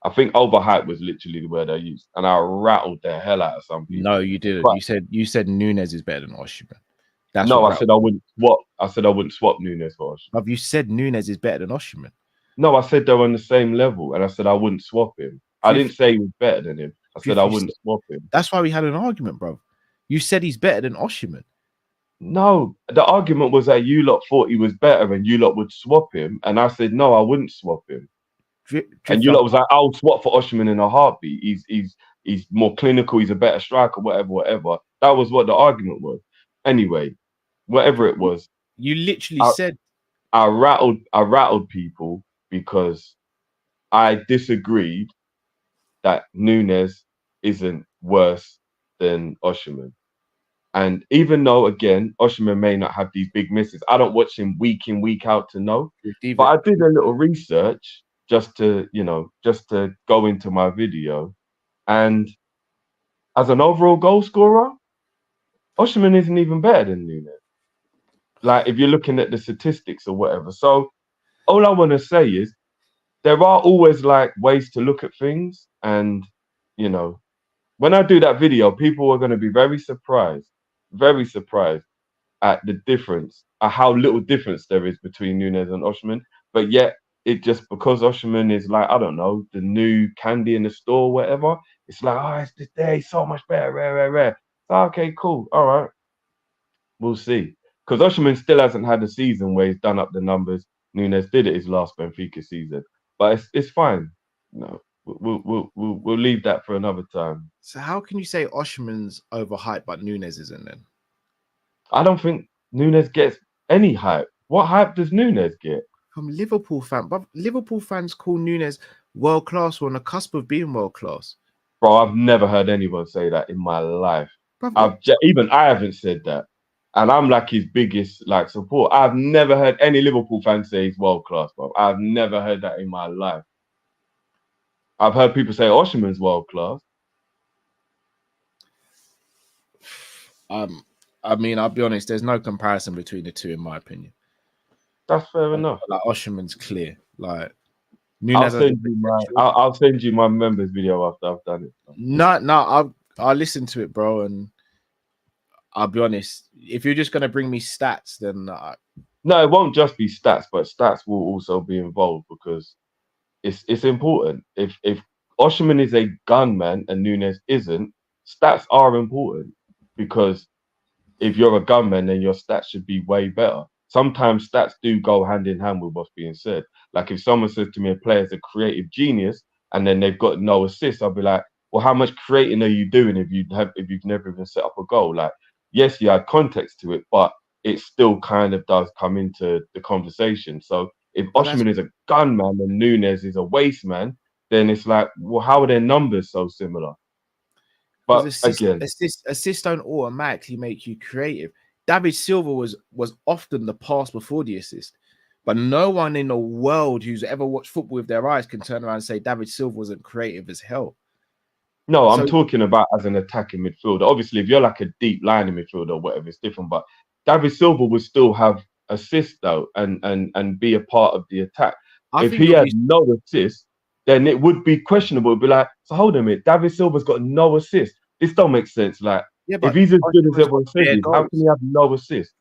I think overhyped was literally the word I used, and I rattled the hell out of some people. No, you didn't. But you said Nunez is better than Osimhen. No, I said I wouldn't swap. I said I wouldn't swap Nunez for Osimhen. Have you said Nunez is better than Osimhen? No, I said they're on the same level, and I said I wouldn't swap him. I didn't say he was better than him. I said I wouldn't swap him. That's why we had an argument, bro. You said he's better than Osimhen. No, the argument was that you lot thought he was better and you lot would swap him, and I said no, I wouldn't swap him. And you lot was like, I'll swap for Osimhen in a heartbeat. He's more clinical. He's a better striker. Whatever. That was what the argument was. Anyway, whatever it was, you literally said I rattled people because I disagreed that Nunez isn't worse than Osimhen. And even though, again, Osimhen may not have these big misses, I don't watch him week in, week out to know. But I did a little research just to go into my video. And as an overall goal scorer, Osimhen isn't even better than Nunez. Like, if you're looking at the statistics or whatever. So all I want to say is there are always like ways to look at things. And, you know, when I do that video, people are going to be very surprised at the difference, at how little difference there is between Nunez and Osimhen. But yet, it just, because Osimhen is like, I don't know, the new candy in the store or whatever, it's like, oh, it's today, so much better, rare. So, okay, cool, all right. We'll see. Because Osimhen still hasn't had a season where he's done up the numbers. Nunez did it his last Benfica season. But it's fine. No, we'll leave that for another time. So how can you say Osimhen's overhyped but Nunez isn't then? I don't think Nunez gets any hype. What hype does Nunez get? From Liverpool fan, but Liverpool fans call Nunez world class or on the cusp of being world class. Bro, I've never heard anyone say that in my life. Bruv, Even I haven't said that. And I'm like his biggest like support. I've never heard any Liverpool fan say he's world class, bro. I've never heard that in my life. I've heard people say Osimhen's world class. I mean, I'll be honest, there's no comparison between the two, in my opinion. That's fair enough. Like Osimhen's clear. Like I'll Nunez, I'll send you my members video after I've done it. No, I'll listen to it, bro, and I'll be honest. If you're just gonna bring me stats, then no, it won't just be stats, but stats will also be involved because it's important. If Osimhen is a gunman and Nunez isn't, stats are important because if you're a gunman, then your stats should be way better. Sometimes stats do go hand in hand with what's being said. Like if someone says to me a player's a creative genius and then they've got no assists, I'll be like, well, how much creating are you doing if you've never even set up a goal? Like, yes, you had context to it, but it still kind of does come into the conversation. So if Osimhen is a gunman and Nunez is a waste man, then it's like, well, how are their numbers so similar? But assists don't automatically make you creative. David Silva was often the pass before the assist, but no one in the world who's ever watched football with their eyes can turn around and say David Silva wasn't creative as hell. No, I'm talking about as an attacking midfielder. Obviously, if you're like a deep lining midfielder or whatever, it's different. But David Silva would still have assists though, and be a part of the attack. If he had no assists, then it would be questionable. It'd be like, so hold on a minute, David Silva's got no assists. This don't make sense. Like, if he's as good as everyone says, how can he have no assists?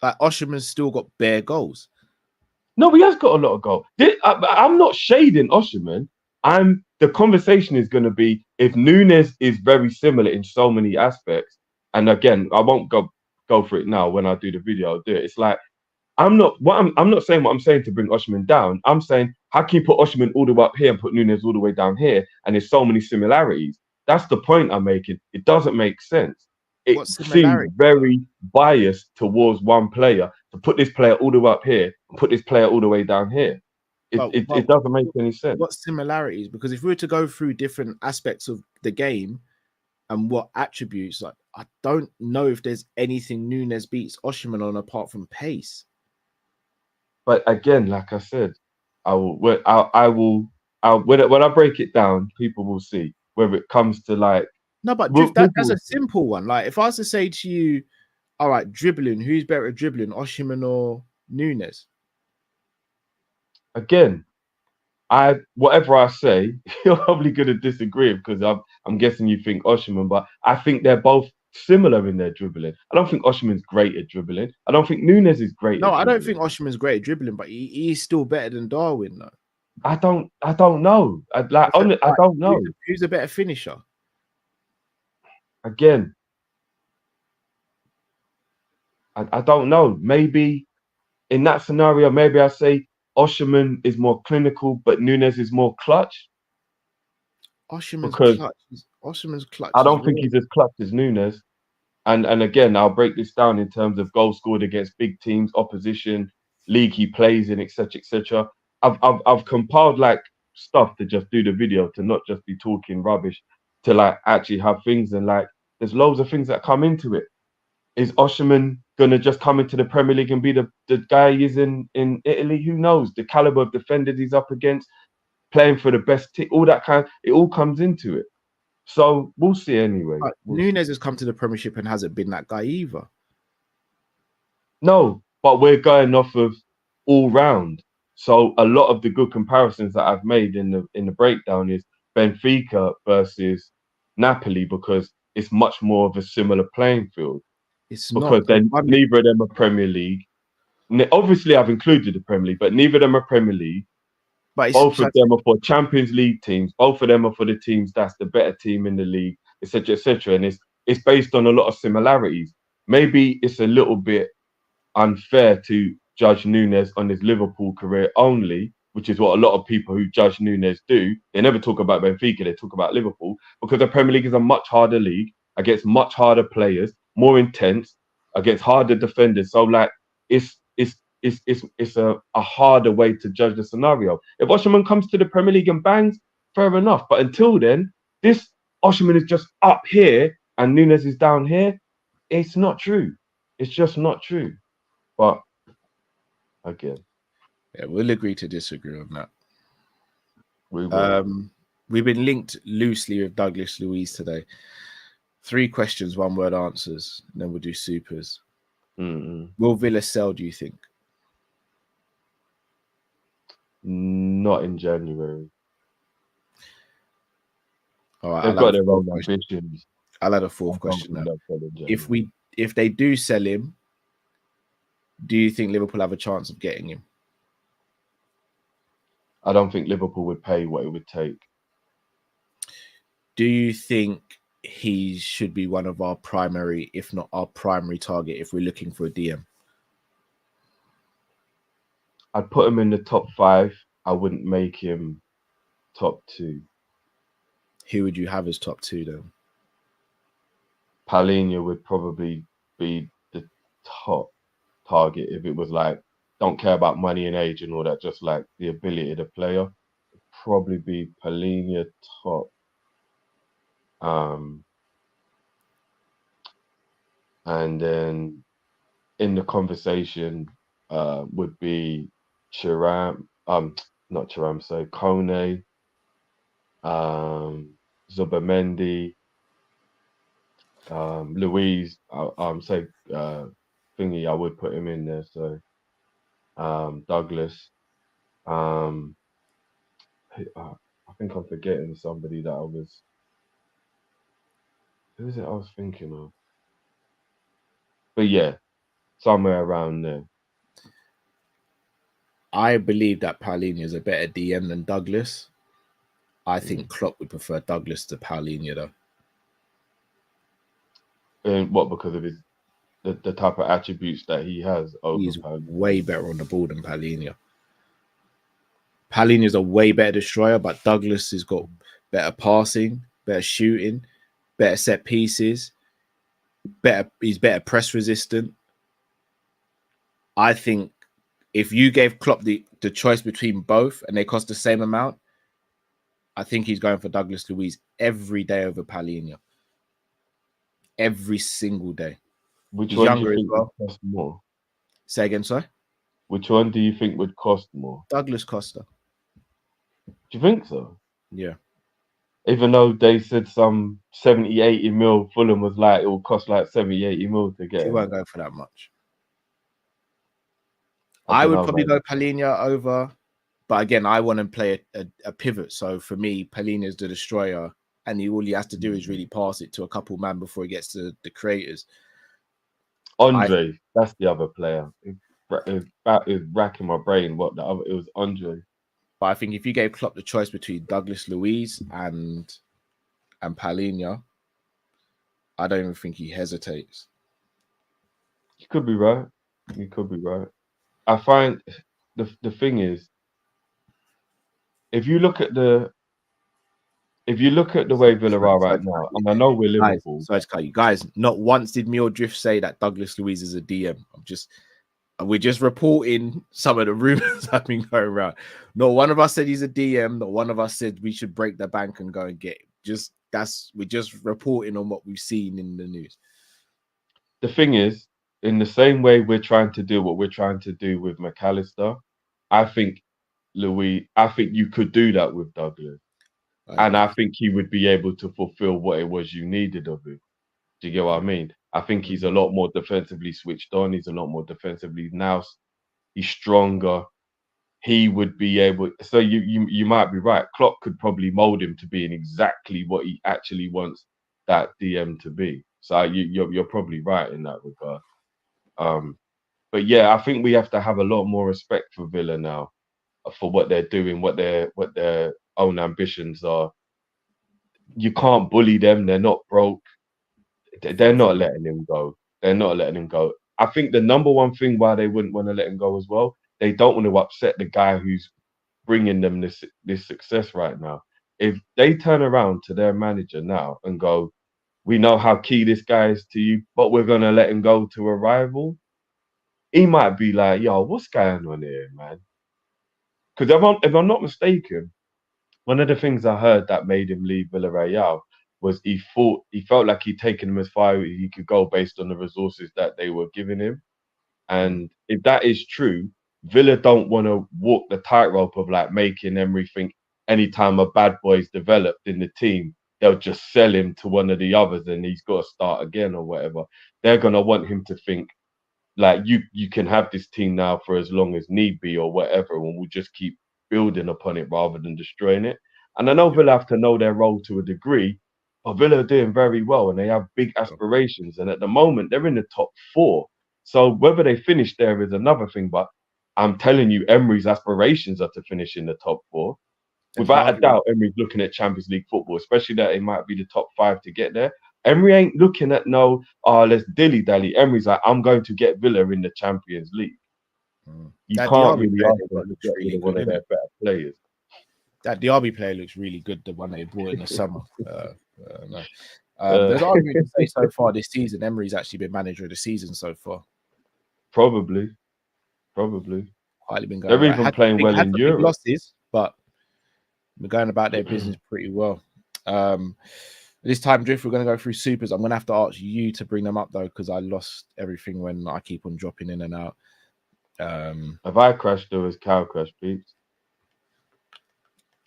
Like Osimhen's still got bare goals. No, he has got a lot of goals. I'm not shading Osimhen. The conversation is going to be if Nunez is very similar in so many aspects. And again, I won't go for it now. When I do the video, I'll do it. It's like I'm not saying what I'm saying to bring Osimhen down. I'm saying how can you put Osimhen all the way up here and put Nunez all the way down here? And there's so many similarities. That's the point I'm making. It doesn't make sense. It seems very biased towards one player to put this player all the way up here and put this player all the way down here. It doesn't make any sense. What similarities? Because if we were to go through different aspects of the game and what attributes, like I don't know if there's anything Nunez beats Osimhen on apart from pace. But again, like I said, when I break it down, people will see whether it comes to like. No, but that's a simple one. Like if I was to say to you, all right, dribbling, who's better at dribbling, Osimhen or Nunez? Again, whatever I say, you're probably going to disagree because I'm guessing you think Osimhen, but I think they're both similar in their dribbling. I don't think Osimhen's great at dribbling. I don't think Nunez is great. No, I don't think Osimhen's great at dribbling, but he's still better than Darwin, though. I don't know. I don't know. Who's a better finisher? Again, I don't know. Maybe in that scenario, maybe I say Osimhen is more clinical, but Nunez is more clutch. Osimhen's clutch. I don't think he's as clutch as Nunez. And again, I'll break this down in terms of goals scored against big teams, opposition, league he plays in, etc., etc. I've compiled like stuff to just do the video, to not just be talking rubbish, to like actually have things, and like there's loads of things that come into it. Is Osimhen gonna just come into the Premier League and be the guy he is in Italy? Who knows? The caliber of defenders he's up against, playing for the best team, all that it all comes into it. So we'll see anyway. Nunez has come to the Premiership and hasn't been that guy either. No, but we're going off of all round. So a lot of the good comparisons that I've made in the breakdown is Benfica versus Napoli, because it's much more of a similar playing field. It's because neither of them are Premier League. Obviously, I've included the Premier League, but neither of them are Premier League. But both of them are for Champions League teams. Both of them are for the teams that's the better team in the league, etc., etc. And it's based on a lot of similarities. Maybe it's a little bit unfair to judge Nunez on his Liverpool career only, which is what a lot of people who judge Nunez do. They never talk about Benfica, they talk about Liverpool, because the Premier League is a much harder league against much harder players, more intense against harder defenders. So like it's a harder way to judge the scenario. If Osimhen comes to the Premier League and bangs, fair enough. But until then, this Osimhen is just up here and Nunez is down here. It's not true. It's just not true. But again, Yeah, we'll agree to disagree on that. we will. We've been linked loosely with Douglas Luiz today. 3 questions, 1-word answers, and then we'll do supers. Will Villa sell, do you think? Not in January. All right, They've got their own ambitions. I'll add a 4th question now. If they do sell him, do you think Liverpool have a chance of getting him? I don't think Liverpool would pay what it would take. Do you think he should be one of our primary, if not our primary target, if we're looking for a DM? I'd put him in the top 5. I wouldn't make him top 2. Who would you have as top 2 though? Palhinha would probably be the top target if it was like, don't care about money and age and all that, just like the ability of the player. It'd probably be Palhinha top. And then in the conversation would be Thuram, not Thuram, so Kone, Zubamendi, Luiz, say Thingy, I would put him in there. So Douglas, I think I'm forgetting somebody that I was. Who is it I was thinking of? But yeah, somewhere around there. I believe that Palhinha is a better DM than Douglas. I think Klopp would prefer Douglas to Palhinha though. And what, because of the type of attributes that he has over He's Palhinha? Way better on the ball than Palhinha. Palhinha is a way better destroyer, but Douglas has got better passing, better shooting, better set pieces, he's better press resistant. I think if you gave Klopp the choice between both and they cost the same amount, I think he's going for Douglas Luiz every day over Palhinha. Every single day. Which he's one younger do you as think well. would cost more? Say again, sorry? Which one do you think would cost more? Douglas Costa. Do you think so? Yeah. Even though they said some 70, 80 mil, Fulham was like, it will cost like 70, 80 mil to get He him. won't go for that much. I would probably go Palhinha over, but again, I want to play a pivot. So for me, Palhinha is the destroyer, and all he has to do is really pass it to a couple man before he gets to the creators. Andre, that's the other player. It's racking my brain. What the other? It was Andre. But I think if you gave Klopp the choice between Douglas Luiz and Palhinha, I don't even think he hesitates. You could be right. You could be right. I find the thing is, if you look at the way Villa are right now, and I know we're Liverpool. Sorry to cut you guys. Not once did me or Drift say that Douglas Luiz is a DM. We're just reporting some of the rumors that have been going around. Not one of us said he's a DM. Not one of us said we should break the bank and go and get him. We're just reporting on what we've seen in the news. The thing is, in the same way we're trying to do what we're trying to do with McAllister, I think you could do that with Douglas. And I think he would be able to fulfill what it was you needed of him. Do you get what I mean? I think he's a lot more defensively switched on. He's a lot more defensively now. He's stronger. He would be able. So you might be right. Klopp could probably mold him to being exactly what he actually wants that DM to be. So you're probably right in that regard. But yeah, I think we have to have a lot more respect for Villa now, for what they're doing, what their own ambitions are. You can't bully them. They're not broke. They're not letting him go. They're not letting him go. I think the number one thing why they wouldn't want to let him go as well, they don't want to upset the guy who's bringing them this success right now. If they turn around to their manager now and go, we know how key this guy is to you, but we're gonna let him go to a rival. He might be like, yo, what's going on here, man? Because if I'm not mistaken, one of the things I heard that made him leave Villarreal was he felt like he'd taken him as far as he could go based on the resources that they were giving him. And if that is true, Villa don't want to walk the tightrope of like making Emery think anytime a bad boy's developed in the team, they'll just sell him to one of the others and he's got to start again or whatever. They're gonna want him to think like you can have this team now for as long as need be or whatever, and we'll just keep building upon it rather than destroying it. And I know Villa have to know their role to a degree, but Villa are doing very well and they have big aspirations. And at the moment, they're in the top 4. So whether they finish there is another thing. But I'm telling you, Emery's aspirations are to finish in the top 4. Without a doubt, Emery's looking at Champions League football, especially that it might be the top 5 to get there. Emery ain't looking at let's dilly-dally. Emery's like, I'm going to get Villa in the Champions League. You can't really ask them to get rid of one of their better players. That Diaby player looks really good, the one they bought in the summer. There's argument to say so far this season, Emery's actually been manager of the season so far. Probably. Quietly been going. They're even playing well in Europe. Losses, but they're going about their business pretty well. This time, Drift, we're going to go through supers. I'm going to have to ask you to bring them up, though, because I lost everything when I keep on dropping in and out. Have I crashed or has Cal crashed, Peeps?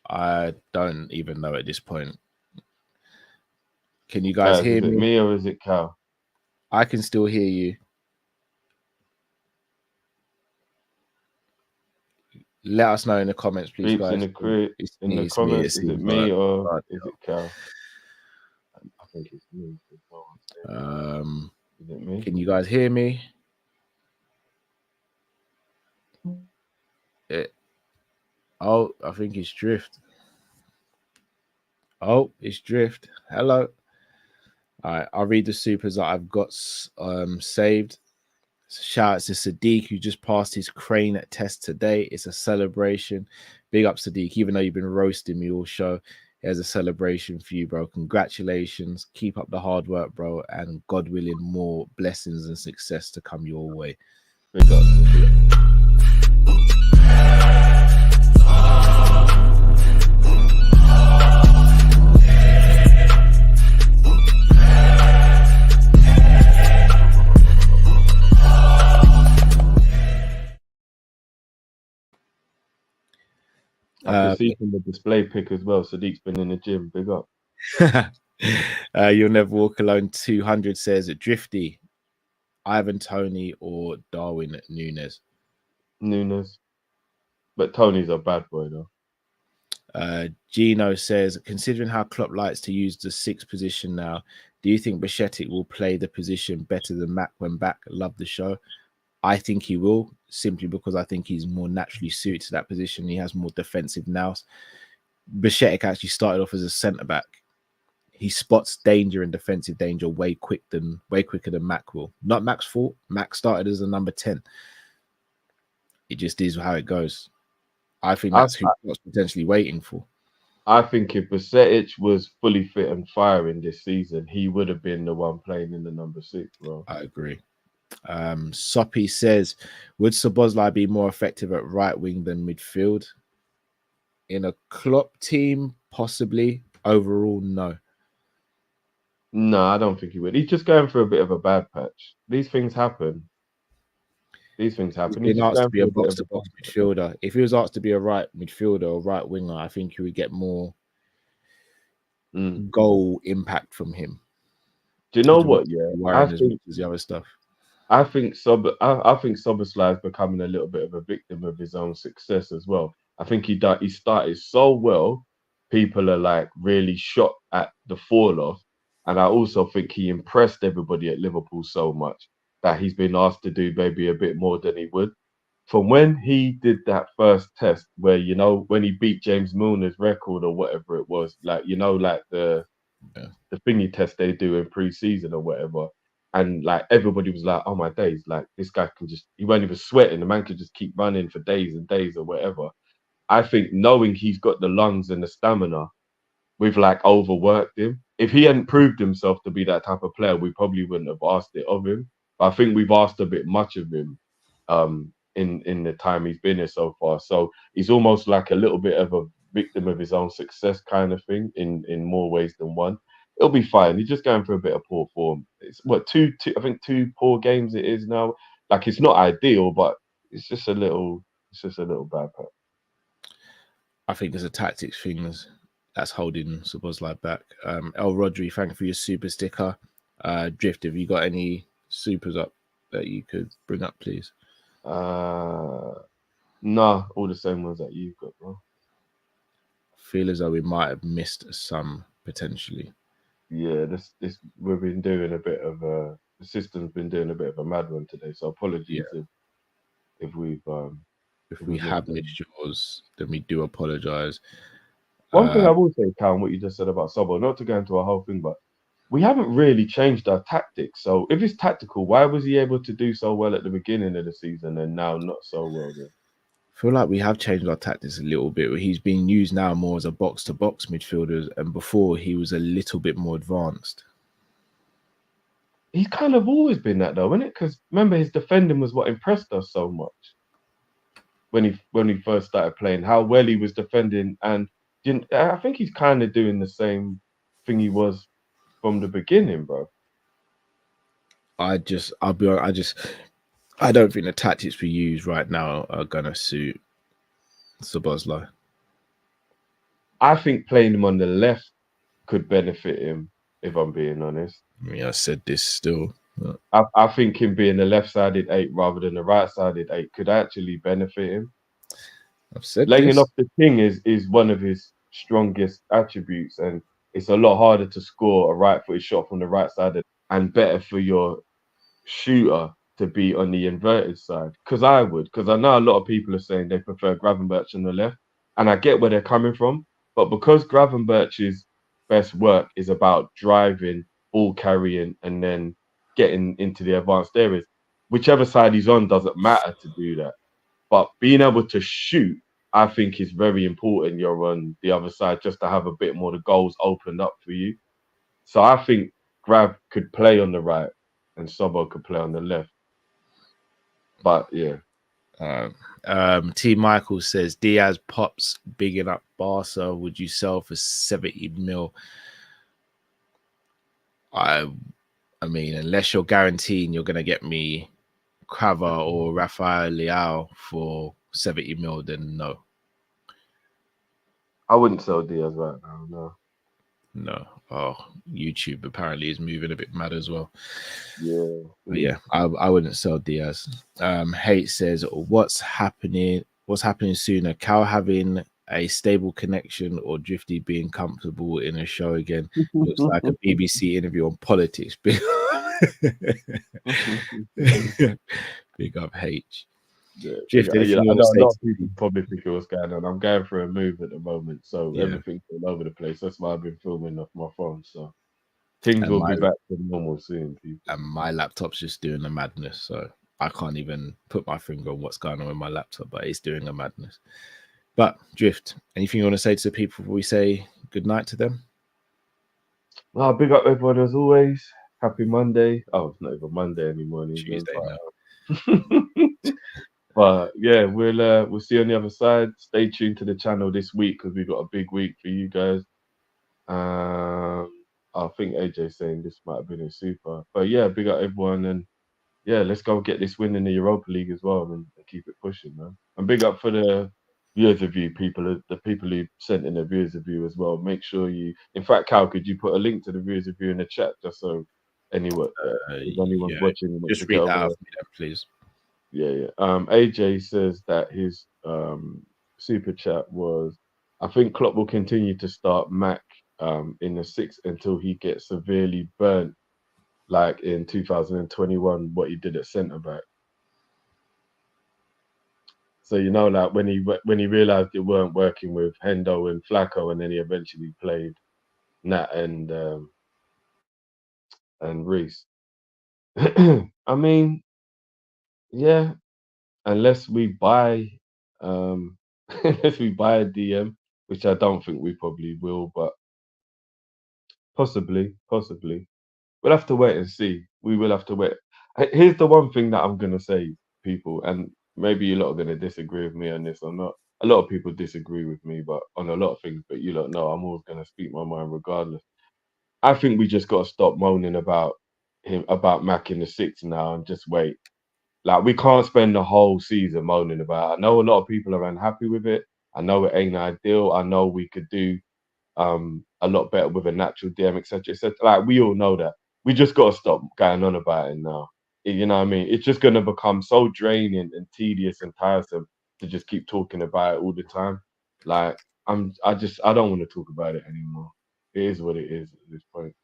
I don't even know at this point. Can you guys hear me? Is it me or is it Cal? I can still hear you. Let us know in the comments, please, Peeps, guys. in the comments, is it me or is it Cal? I think it's me. Is it me? Can you guys hear me? Oh, I think it's Drift. Oh, it's Drift. Hello. All right, I'll read the supers that I've got saved. Shout out to Sadiq, who just passed his crane test today. It's a celebration. Big up, Sadiq. Even though you've been roasting me all show, here's a celebration for you, bro. Congratulations. Keep up the hard work, bro. And God willing, more blessings and success to come your way. Big up. I can see from the display pic as well. Sadiq's been in the gym. Big up. You'll never walk alone. 200 says Drifty, Ivan Toney or Darwin Nunez. Nunez, but Tony's a bad boy though. Gino says, considering how Klopp likes to use the 6th position now, do you think Bajcetic will play the position better than Mac when back? Love the show. I think he will, simply because I think he's more naturally suited to that position. He has more defensive nous. Bajcetic actually started off as a centre-back. He spots danger and defensive danger way quicker than Mac will. Not Mac's fault. Mac started as a number 10. It just is how it goes. I think that's who Klopp's potentially waiting for. I think if Bajcetic was fully fit and firing this season, he would have been the one playing in the number 6, bro. I agree. Soppy says, would Szoboszlai be more effective at right wing than midfield? In a Klopp team, possibly. Overall, no. No, I don't think he would. He's just going for a bit of a bad patch. These things happen. He's been asked to be a box-to-box midfielder. If he was asked to be a right midfielder or right winger, I think you would get more goal impact from him. Do you know what? Yeah, I think the other stuff. I think Szoboszlai is becoming a little bit of a victim of his own success as well. I think he started so well, people are like really shocked at the fall off, and I also think he impressed everybody at Liverpool so much that he's been asked to do maybe a bit more than he would. From when he did that first test, where when he beat James Milner's record or whatever it was, like the thingy test they do in pre-season or whatever. And like everybody was like, oh my days, like this guy he won't even sweating, the man could just keep running for days and days or whatever. I think knowing he's got the lungs and the stamina, we've like overworked him. if he hadn't proved himself to be that type of player, we probably wouldn't have asked it of him. But I think we've asked a bit much of him in the time he's been here so far. So he's almost like a little bit of a victim of his own success kind of thing in more ways than one. It'll be fine. He's just going through a bit of poor form. It's what two I think 2 poor games it is now. Like it's not ideal, but it's just a little bad patch. I think there's a tactics thing that's holding Szoboszlai back. El Rodri, thank you for your super sticker. Drift, have you got any supers up that you could bring up, please? Nah, all the same ones that you've got, bro. Feel as though we might have missed some potentially. Yeah, this we've been doing a bit of the system's been doing a bit of a mad one today. So apologies if we have missed yours, then we do apologize. One thing I will say, Cal, what you just said about Sobo, not to go into a whole thing, but we haven't really changed our tactics. So if it's tactical, why was he able to do so well at the beginning of the season and now not so well then? I feel like we have changed our tactics a little bit. He's being used now more as a box-to-box midfielder, and before he was a little bit more advanced. He's kind of always been that though, isn't it? Because remember, his defending was what impressed us so much when he first started playing. How well he was defending, and I think he's kind of doing the same thing he was from the beginning, bro. I don't think the tactics we use right now are gonna suit Szoboszlai. I think playing him on the left could benefit him, if I'm being honest. I mean, I said this still. I think him being a left-sided 8 rather than a right-sided 8 could actually benefit him. I've said laying off the king is one of his strongest attributes, and it's a lot harder to score a right-footed shot from the right side and better for your shooter to be on the inverted side. Because I know a lot of people are saying they prefer Gravenberch on the left, and I get where they're coming from. But because Gravenberch's best work is about driving, ball carrying, and then getting into the advanced areas, whichever side he's on doesn't matter to do that. But being able to shoot, I think, is very important. You're on the other side just to have a bit more of the goals opened up for you. So I think Grav could play on the right and Sobo could play on the left. But yeah. T. Michael says Diaz pops bigging up Barca. Would you sell for 70 mil? I mean, unless you're guaranteeing you're gonna get me Crava or Rafael Leao for 70 mil, then no. I wouldn't sell Diaz right now, no. Oh, YouTube apparently is moving a bit mad as well. Yeah. But yeah, I wouldn't sell Diaz. Hate says, what's happening sooner? Cal having a stable connection or Drifty being comfortable in a show again? Looks like a BBC interview on politics. Big up H. Yeah, Drifty, I know a lot of people probably think what's going on. I'm going through a move at the moment, so everything's all over the place. That's why I've been filming off my phone. So things will be back to normal soon, people. And my laptop's just doing a madness, so I can't even put my finger on what's going on with my laptop, but it's doing a madness. But Drift, anything you want to say to the people before we say good night to them? Well, big up everyone as always. Happy Monday. Oh, it's not even Monday anymore. Tuesday now. But yeah, we'll see you on the other side. Stay tuned to the channel this week because we've got a big week for you guys. I think AJ's saying this might have been a super. But yeah, big up everyone, and yeah, let's go get this win in the Europa League as well and keep it pushing, man. And big up for the viewers review people, the people who sent in the viewers review as well. Make sure you, in fact, Cal, could you put a link to the viewers review in the chat just so anyone's watching? Just read that out for me, please. Yeah. AJ says that his super chat was, I think Klopp will continue to start Mac in the 6th until he gets severely burnt, like in 2021, what he did at centre back. So like when he realised it weren't working with Hendo and Flacco, and then he eventually played Nat and Reece. I mean, yeah. Unless we buy a DM, which I don't think we probably will, but Possibly. We'll have to wait and see. We will have to wait. Here's the one thing that I'm gonna say, people, and maybe you lot are gonna disagree with me on this or not. A lot of people disagree with me, but on a lot of things. But you lot know I'm always gonna speak my mind regardless. I think we just got to stop moaning about him, about Mac in the six now, and just wait. Like we can't spend the whole season moaning about it. I know a lot of people are unhappy with it. I know it ain't ideal. I know we could do a lot better with a natural DM, etc. etc. Like we all know that. We just got to stop going on about it now. You know what I mean? It's just going to become so draining and tedious and tiresome to just keep talking about it all the time. Like I don't want to talk about it anymore. It is what it is at this point.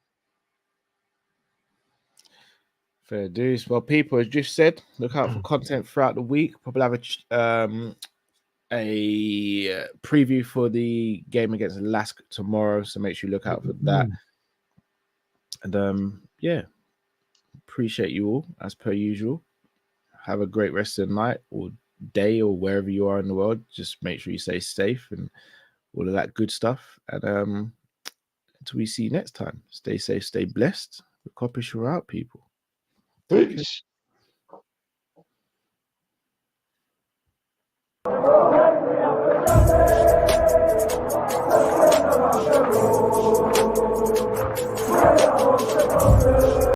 Fair dues. Well, people, as just said, look out for content throughout the week. Probably have a preview for the game against Lask tomorrow, so make sure you look out for that. And yeah, appreciate you all as per usual. Have a great rest of the night or day or wherever you are in the world. Just make sure you stay safe and all of that good stuff. And until we see you next time, stay safe, stay blessed. The Kopish are out, people. Peace.